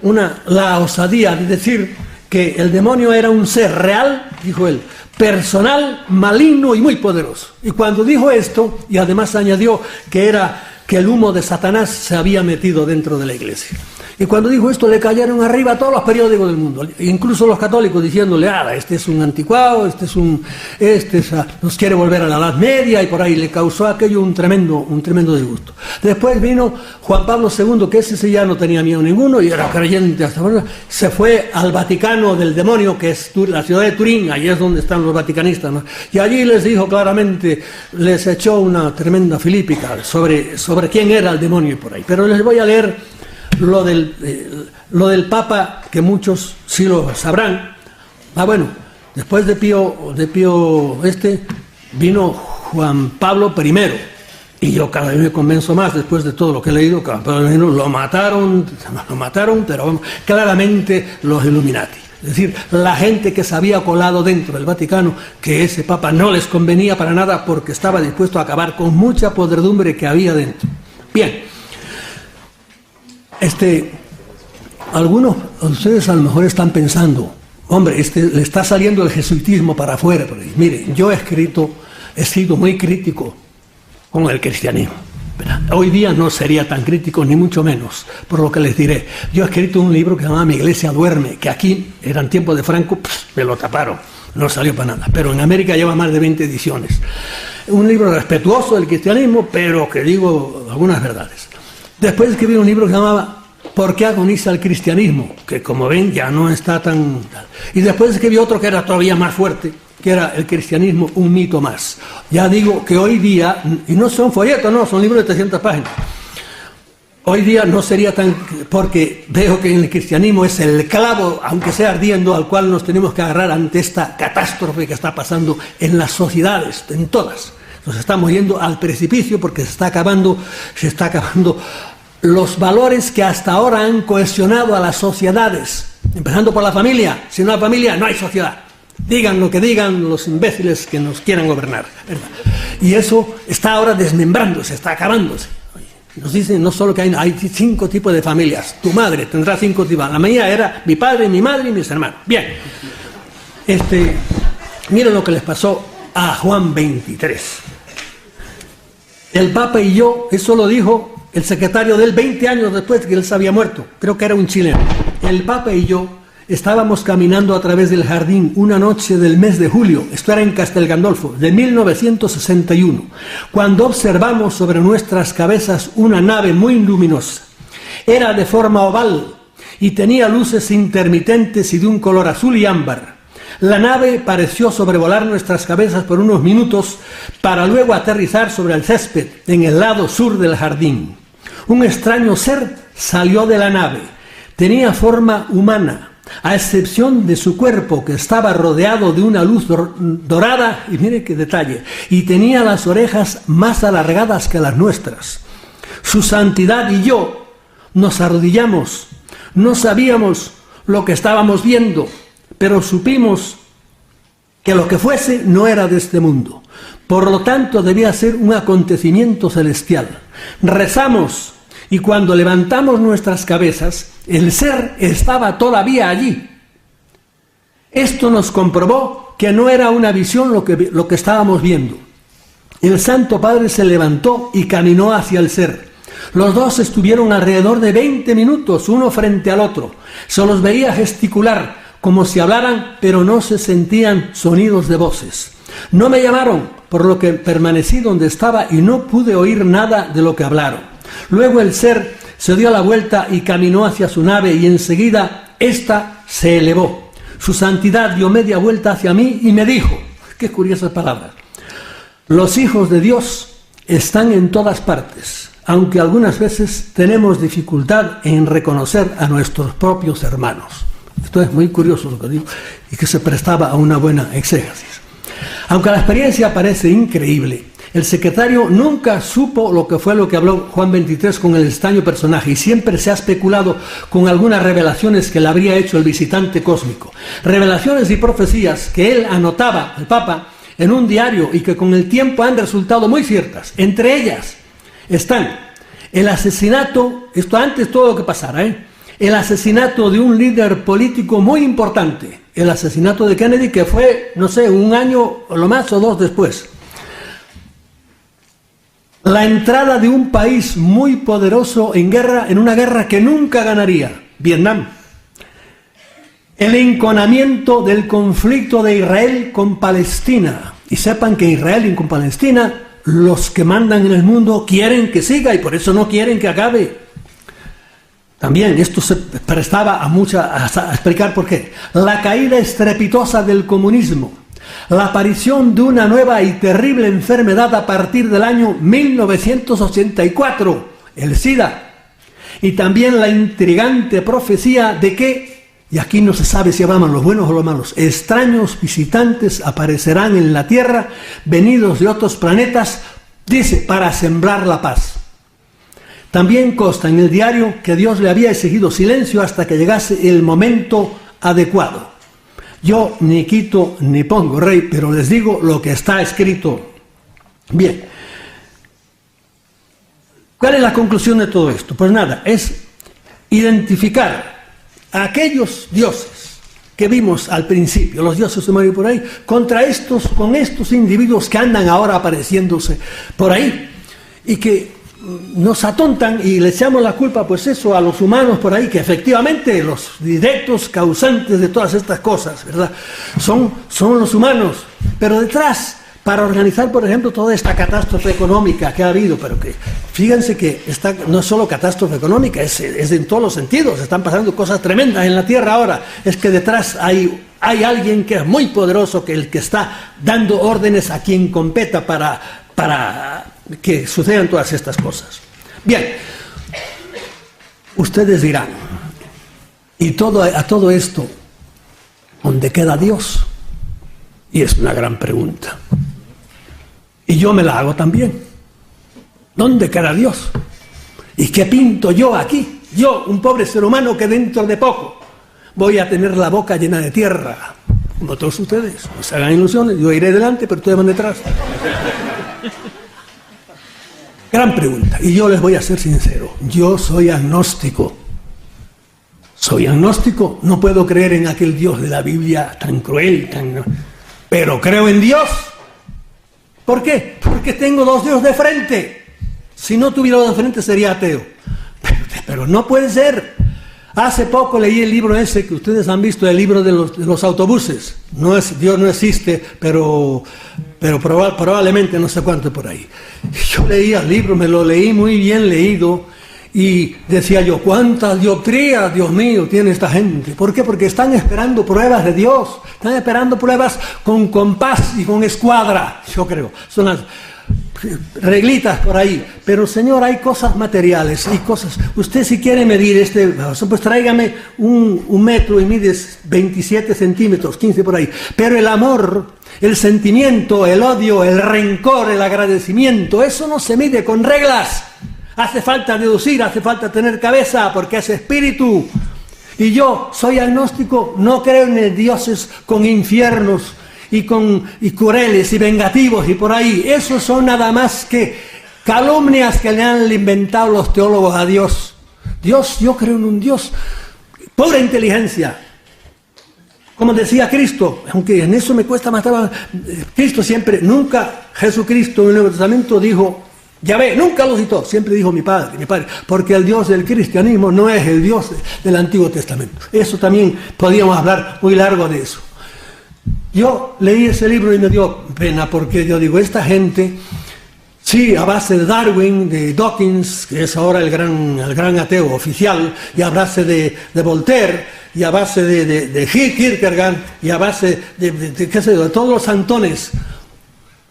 la osadía de decir que el demonio era un ser real, dijo él, personal, maligno y muy poderoso. Y cuando dijo esto, y además añadió que era que el humo de Satanás se había metido dentro de la iglesia. Y cuando dijo esto le cayeron arriba a todos los periódicos del mundo, incluso los católicos, diciéndole, este es un anticuado, nos quiere volver a la Edad Media, y por ahí le causó aquello un tremendo disgusto. Después vino Juan Pablo II, que ese sí ya no tenía miedo ninguno y era creyente hasta ahora, se fue al Vaticano del demonio, que es la ciudad de Turín, allí es donde están los vaticanistas, ¿no? Y allí les dijo claramente, les echó una tremenda filípica sobre quién era el demonio y por ahí. Pero les voy a leer lo del Papa, que muchos sí lo sabrán. Bueno, después de Pío vino Juan Pablo I, y yo cada vez me convenzo más, después de todo lo que he leído, que lo mataron, pero vamos, claramente los Illuminati. Es decir, la gente que se había colado dentro del Vaticano, que ese Papa no les convenía para nada porque estaba dispuesto a acabar con mucha podredumbre que había dentro. Bien. Algunos de ustedes a lo mejor están pensando, hombre, le está saliendo el jesuitismo para afuera. Pero, mire, yo he sido muy crítico con el cristianismo. ¿Verdad? Hoy día no sería tan crítico, ni mucho menos, por lo que les diré. Yo he escrito un libro que se llama Mi Iglesia Duerme, que aquí, eran tiempos de Franco, me lo taparon, no salió para nada. Pero en América lleva más de 20 ediciones. Un libro respetuoso del cristianismo, pero que digo algunas verdades. Después escribí un libro que se llamaba ¿Por qué agoniza el cristianismo? Que como ven ya no está tan... Y después escribí otro que era todavía más fuerte, que era El cristianismo, un mito más. Ya digo que hoy día, y no son folletos, no, son libros de 300 páginas. Hoy día no sería tan... porque veo que el cristianismo es el clavo, aunque sea ardiendo, al cual nos tenemos que agarrar ante esta catástrofe que está pasando en las sociedades, en todas. Nos estamos yendo al precipicio porque se está acabando los valores que hasta ahora han cohesionado a las sociedades, empezando por la familia. Si no hay familia, no hay sociedad. Digan lo que digan los imbéciles que nos quieran gobernar, ¿verdad? Y eso está ahora desmembrándose, está acabándose. Nos dicen no solo que hay 5 tipos de familias. Tu madre tendrá 5 tipos. La mía era mi padre, mi madre y mis hermanos. Bien. Miren lo que les pasó a Juan XXIII. El Papa y yo, eso lo dijo el secretario de él 20 años después que él se había muerto, creo que era un chileno. El Papa y yo estábamos caminando a través del jardín una noche del mes de julio, esto era en Castel Gandolfo, de 1961, cuando observamos sobre nuestras cabezas una nave muy luminosa. Era de forma oval y tenía luces intermitentes y de un color azul y ámbar. La nave pareció sobrevolar nuestras cabezas por unos minutos para luego aterrizar sobre el césped en el lado sur del jardín. Un extraño ser salió de la nave. Tenía forma humana, a excepción de su cuerpo, que estaba rodeado de una luz dorada, y mire qué detalle, y tenía las orejas más alargadas que las nuestras. Su santidad y yo nos arrodillamos. No sabíamos lo que estábamos viendo, pero supimos que lo que fuese no era de este mundo. Por lo tanto, debía ser un acontecimiento celestial. Rezamos, y cuando levantamos nuestras cabezas, el ser estaba todavía allí. Esto nos comprobó que no era una visión lo que estábamos viendo. El Santo Padre se levantó y caminó hacia el ser. Los dos estuvieron alrededor de 20 minutos, uno frente al otro. Se los veía gesticular, como si hablaran, pero no se sentían sonidos de voces. No me llamaron, por lo que permanecí donde estaba y no pude oír nada de lo que hablaron. Luego el ser se dio la vuelta y caminó hacia su nave, y enseguida ésta se elevó. Su santidad dio media vuelta hacia mí y me dijo, qué curiosas palabras: los hijos de Dios están en todas partes, aunque algunas veces tenemos dificultad en reconocer a nuestros propios hermanos. Esto es muy curioso lo que digo, y que se prestaba a una buena exégesis. Aunque la experiencia parece increíble, el secretario nunca supo lo que habló Juan XXIII con el extraño personaje, y siempre se ha especulado con algunas revelaciones que le habría hecho el visitante cósmico. Revelaciones y profecías que él anotaba, el Papa, en un diario, y que con el tiempo han resultado muy ciertas. Entre ellas están el asesinato, esto antes todo lo que pasara, el asesinato de un líder político muy importante, el asesinato de Kennedy, que fue, no sé, un año o lo más o 2 después. la entrada de un país muy poderoso en guerra, en una guerra que nunca ganaría, Vietnam. El enconamiento del conflicto de Israel con Palestina. Y sepan que Israel y con Palestina, los que mandan en el mundo quieren que siga y por eso no quieren que acabe. También esto se prestaba a explicar por qué. La caída estrepitosa del comunismo, la aparición de una nueva y terrible enfermedad a partir del año 1984, el SIDA, y también la intrigante profecía de que, y aquí no se sabe si hablan los buenos o los malos, extraños visitantes aparecerán en la Tierra, venidos de otros planetas, dice, para sembrar la paz. También consta en el diario que Dios le había exigido silencio hasta que llegase el momento adecuado. Yo ni quito ni pongo, rey, pero les digo lo que está escrito. Bien. ¿Cuál es la conclusión de todo esto? Pues nada, es identificar a aquellos dioses que vimos al principio, los dioses sumerios por ahí, con estos individuos que andan ahora apareciéndose por ahí y que nos atontan y le echamos la culpa, pues eso, a los humanos por ahí, que efectivamente los directos causantes de todas estas cosas, ¿verdad? Son los humanos, pero detrás, para organizar, por ejemplo, toda esta catástrofe económica que ha habido, pero que, fíjense que no es solo catástrofe económica, es en todos los sentidos, están pasando cosas tremendas en la Tierra ahora, es que detrás hay alguien que es muy poderoso, que el que está dando órdenes a quien competa para que sucedan todas estas cosas. Bien, ustedes dirán, y a todo esto, ¿dónde queda Dios? Y es una gran pregunta. Y yo me la hago también. ¿Dónde queda Dios? ¿Y qué pinto yo aquí? Yo, un pobre ser humano que dentro de poco voy a tener la boca llena de tierra. Como todos ustedes, no se hagan ilusiones, yo iré delante, pero ustedes van detrás. Gran pregunta, y yo les voy a ser sincero, yo soy agnóstico. Soy agnóstico, no puedo creer en aquel Dios de la Biblia tan cruel, pero creo en Dios. ¿Por qué? Porque tengo dos Dios de frente. Si no tuviera dos de frente sería ateo. Pero no puede ser. Hace poco leí el libro ese que ustedes han visto, el libro de los autobuses. Dios no existe, pero probablemente no sé cuánto por ahí. Yo leía el libro, me lo leí muy bien leído y decía yo, ¿cuántas dioptrías, Dios mío, tiene esta gente? ¿Por qué? Porque están esperando pruebas de Dios, están esperando pruebas con compás y con escuadra, yo creo. Son las reglitas por ahí, pero Señor, hay cosas materiales, hay cosas. Usted si quiere medir pues tráigame un metro y mides 27 centímetros, 15 por ahí, pero el amor, el sentimiento, el odio, el rencor, el agradecimiento, eso no se mide con reglas. Hace falta deducir, hace falta tener cabeza, porque es espíritu. Y yo soy agnóstico, no creo en dioses con infiernos y crueles y vengativos y por ahí. Esos son nada más que calumnias que le han inventado los teólogos a Dios. Dios, yo creo en un Dios, pura inteligencia. Como decía Cristo, aunque en eso me cuesta más trabajo, Jesucristo en el Nuevo Testamento dijo, Yahvé, nunca lo citó, siempre dijo mi padre, porque el Dios del cristianismo no es el Dios del Antiguo Testamento. Eso también podríamos hablar muy largo de eso. Yo leí ese libro y me dio pena porque yo digo, esta gente, sí, a base de Darwin, de Dawkins, que es ahora el gran ateo oficial, y a base de Voltaire, y a base de Kierkegaard, y a base qué sé yo, de todos los santones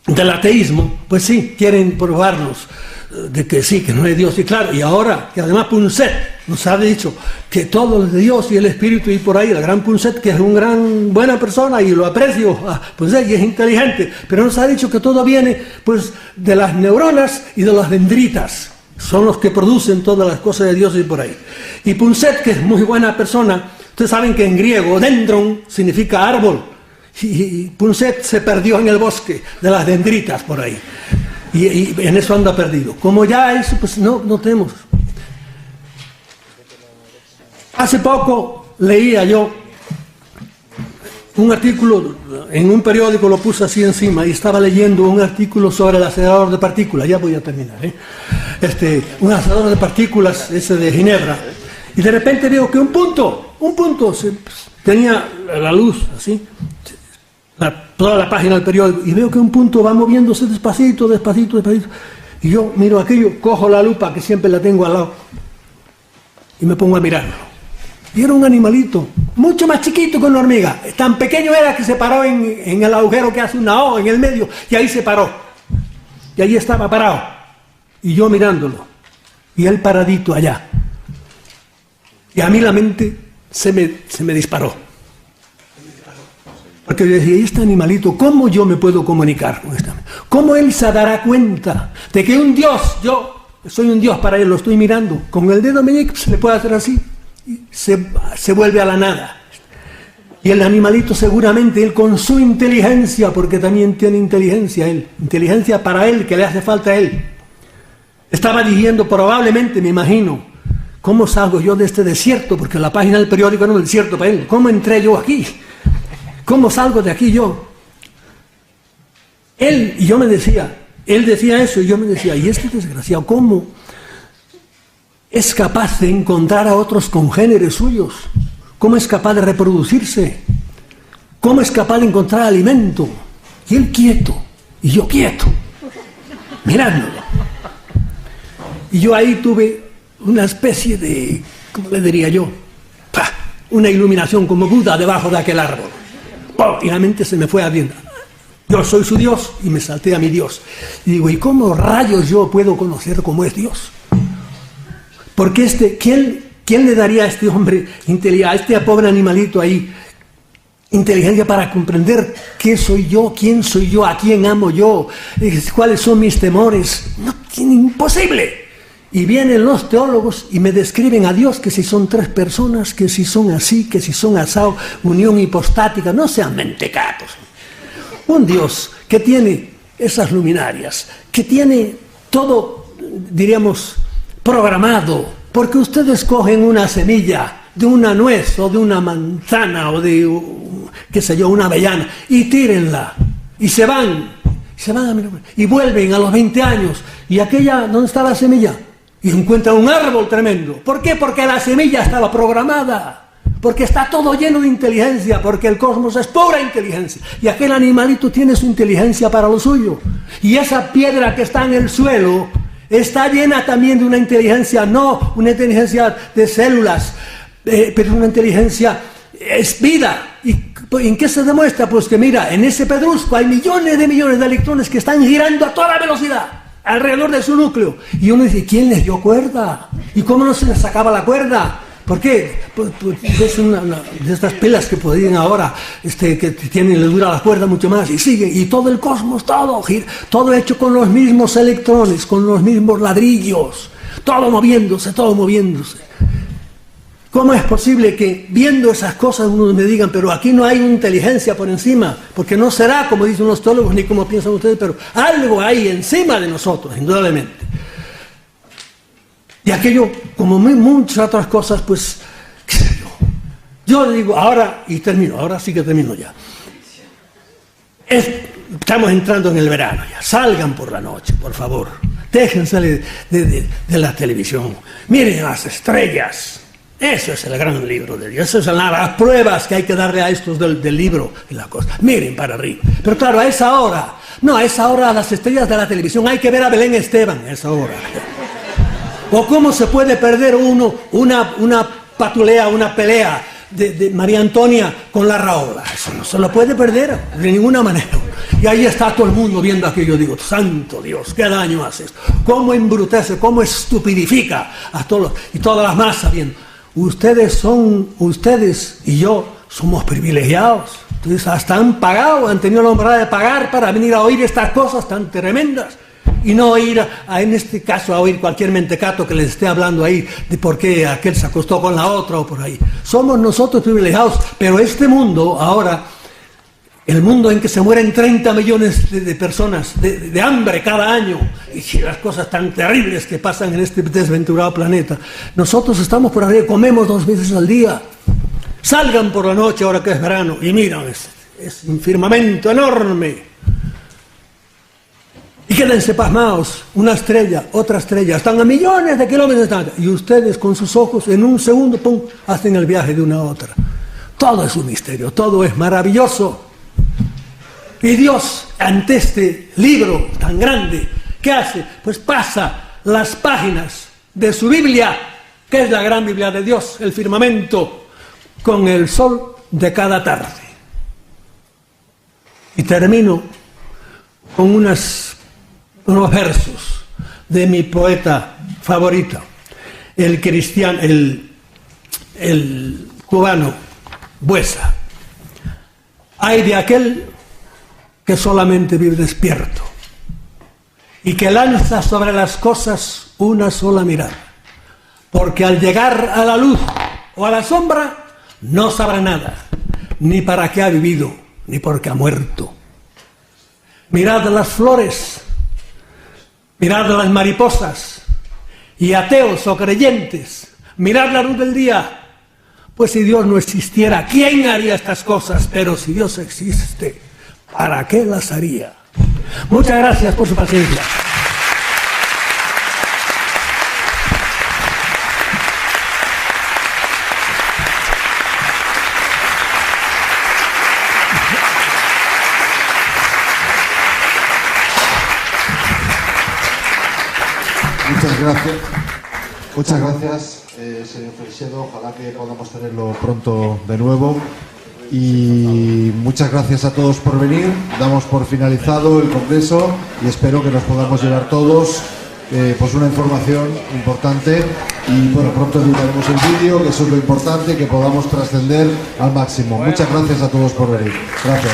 del ateísmo, pues sí, quieren probarnos de que sí, que no hay Dios. Y claro, y ahora, que además Punset nos ha dicho que todo es Dios y el Espíritu, y por ahí el gran Punset, que es una buena persona y lo aprecio, pues y es inteligente, pero nos ha dicho que todo viene pues de las neuronas y de las dendritas, son los que producen todas las cosas de Dios y por ahí. Y Punset, que es muy buena persona, ustedes saben que en griego dendron significa árbol, y Punset se perdió en el bosque de las dendritas por ahí. Y en eso anda perdido. Como ya eso, pues no tenemos. Hace poco leía yo un artículo en un periódico, lo puse así encima, y estaba leyendo un artículo sobre el acelerador de partículas. Ya voy a terminar, un acelerador de partículas, ese de Ginebra, y de repente veo que un punto, tenía la luz así, toda la página del periódico, y veo que un punto va moviéndose despacito, y yo miro aquello, cojo la lupa, que siempre la tengo al lado, y me pongo a mirarlo. Y era un animalito, mucho más chiquito que una hormiga. Tan pequeño era que se paró en el agujero que hace una O en el medio, y ahí se paró. Y ahí estaba parado. Y yo mirándolo. Y él paradito allá. Y a mí la mente se me disparó. Porque yo decía, ¿y este animalito, cómo yo me puedo comunicar con este animalito? ¿Cómo él se dará cuenta de que un Dios, yo soy un Dios para él, lo estoy mirando, con el dedo meñique se le puede hacer así, y se vuelve a la nada? Y el animalito seguramente, él con su inteligencia, porque también tiene inteligencia él, inteligencia para él, que le hace falta a él, estaba diciendo probablemente, me imagino, ¿cómo salgo yo de este desierto? Porque la página del periódico era un desierto para él. ¿Cómo entré yo aquí? ¿Cómo salgo de aquí yo? Él decía eso, y yo me decía, ¿y este desgraciado cómo es capaz de encontrar a otros congéneres suyos? ¿Cómo es capaz de reproducirse? ¿Cómo es capaz de encontrar alimento? Y él quieto, y yo quieto, mirándolo. Y yo ahí tuve una especie de, ¿cómo le diría yo? Una iluminación como Buda debajo de aquel árbol. Y la mente se me fue abriendo. Yo soy su Dios, y me salté a mi Dios. Y digo, ¿y cómo rayos yo puedo conocer cómo es Dios? Porque ¿quién le daría a este hombre, a este pobre animalito ahí, inteligencia para comprender qué soy yo, quién soy yo, a quién amo yo, cuáles son mis temores? No, imposible. Y vienen los teólogos y me describen a Dios que si son tres personas, que si son así, que si son asado, unión hipostática. No sean mentecatos. Un Dios que tiene esas luminarias, que tiene todo, diríamos, programado, porque ustedes cogen una semilla de una nuez o de una manzana o de, qué sé yo, una avellana, y tírenla, y se van a mirar, y vuelven a los 20 años, y aquella, ¿dónde está la semilla? Y encuentran un árbol tremendo. ¿Por qué? Porque la semilla estaba programada. Porque está todo lleno de inteligencia, porque el cosmos es pura inteligencia. Y aquel animalito tiene su inteligencia para lo suyo. Y esa piedra que está en el suelo está llena también de una inteligencia, no una inteligencia de células, pero una inteligencia, es vida. ¿Y en qué se demuestra? Pues que mira, en ese pedrusco hay millones de electrones que están girando a toda velocidad alrededor de su núcleo. Y uno dice, ¿quién les dio cuerda? ¿Y cómo no se les sacaba la cuerda? ¿Por qué? Pues es una de estas pilas que podrían ahora, que tienen, le dura la cuerda mucho más, y sigue, y todo el cosmos, todo hecho con los mismos electrones, con los mismos ladrillos, todo moviéndose. ¿Cómo es posible que viendo esas cosas uno me digan, pero aquí no hay inteligencia por encima? Porque no será, como dicen los teólogos, ni como piensan ustedes, pero algo hay encima de nosotros, indudablemente. Y aquello, como muchas otras cosas, pues, qué sé yo digo, ahora sí que termino ya. Estamos entrando en el verano ya, salgan por la noche, por favor, déjense de la televisión, miren las estrellas. Eso es el gran libro de Dios, esas son las pruebas que hay que darle a estos del libro y la cosa. Miren para arriba. Pero claro, a esa hora las estrellas de la televisión hay que ver a Belén Esteban, a esa hora. O cómo se puede perder uno una patulea, una pelea de María Antonia con la Raola. Eso no se lo puede perder de ninguna manera. Y ahí está todo el mundo viendo aquello. Digo, santo Dios, qué daño hace esto. Cómo embrutece, cómo estupidifica a todos y todas las masas viendo. Ustedes y yo somos privilegiados. Entonces hasta han pagado, han tenido la honra de pagar para venir a oír estas cosas tan tremendas. Y no oír, en este caso, a oír cualquier mentecato que les esté hablando ahí de por qué aquel se acostó con la otra o por ahí. Somos nosotros privilegiados, pero este mundo ahora, el mundo en que se mueren 30 millones de personas de hambre cada año, y las cosas tan terribles que pasan en este desventurado planeta, nosotros estamos por arriba, comemos 2 veces al día, Salgan por la noche ahora que es verano y miran, es un firmamento enorme. Y quédense pasmados, una estrella, otra estrella, están a millones de kilómetros de distancia. Y ustedes con sus ojos en un segundo, pum, hacen el viaje de una a otra. Todo es un misterio, todo es maravilloso. Y Dios, ante este libro tan grande, ¿qué hace? Pues pasa las páginas de su Biblia, que es la gran Biblia de Dios, el firmamento, con el sol de cada tarde. Y termino con unos versos de mi poeta favorito, el cristiano, el cubano Buesa. Ay de aquel que solamente vive despierto y que lanza sobre las cosas una sola mirada, porque al llegar a la luz o a la sombra no sabrá nada, ni para qué ha vivido, ni por qué ha muerto. Mirad las flores, mirad las mariposas, y ateos o creyentes, mirad la luz del día, pues si Dios no existiera, ¿quién haría estas cosas? Pero si Dios existe, ¿para qué las haría? Muchas gracias por su paciencia. Muchas gracias. Muchas gracias, señor Freixedo. Ojalá que podamos tenerlo pronto de nuevo. Y muchas gracias a todos por venir. Damos por finalizado el congreso y espero que nos podamos llevar todos pues una información importante. Y bueno, pronto editaremos el vídeo, que eso es lo importante, que podamos trascender al máximo. Muchas gracias a todos por venir. Gracias.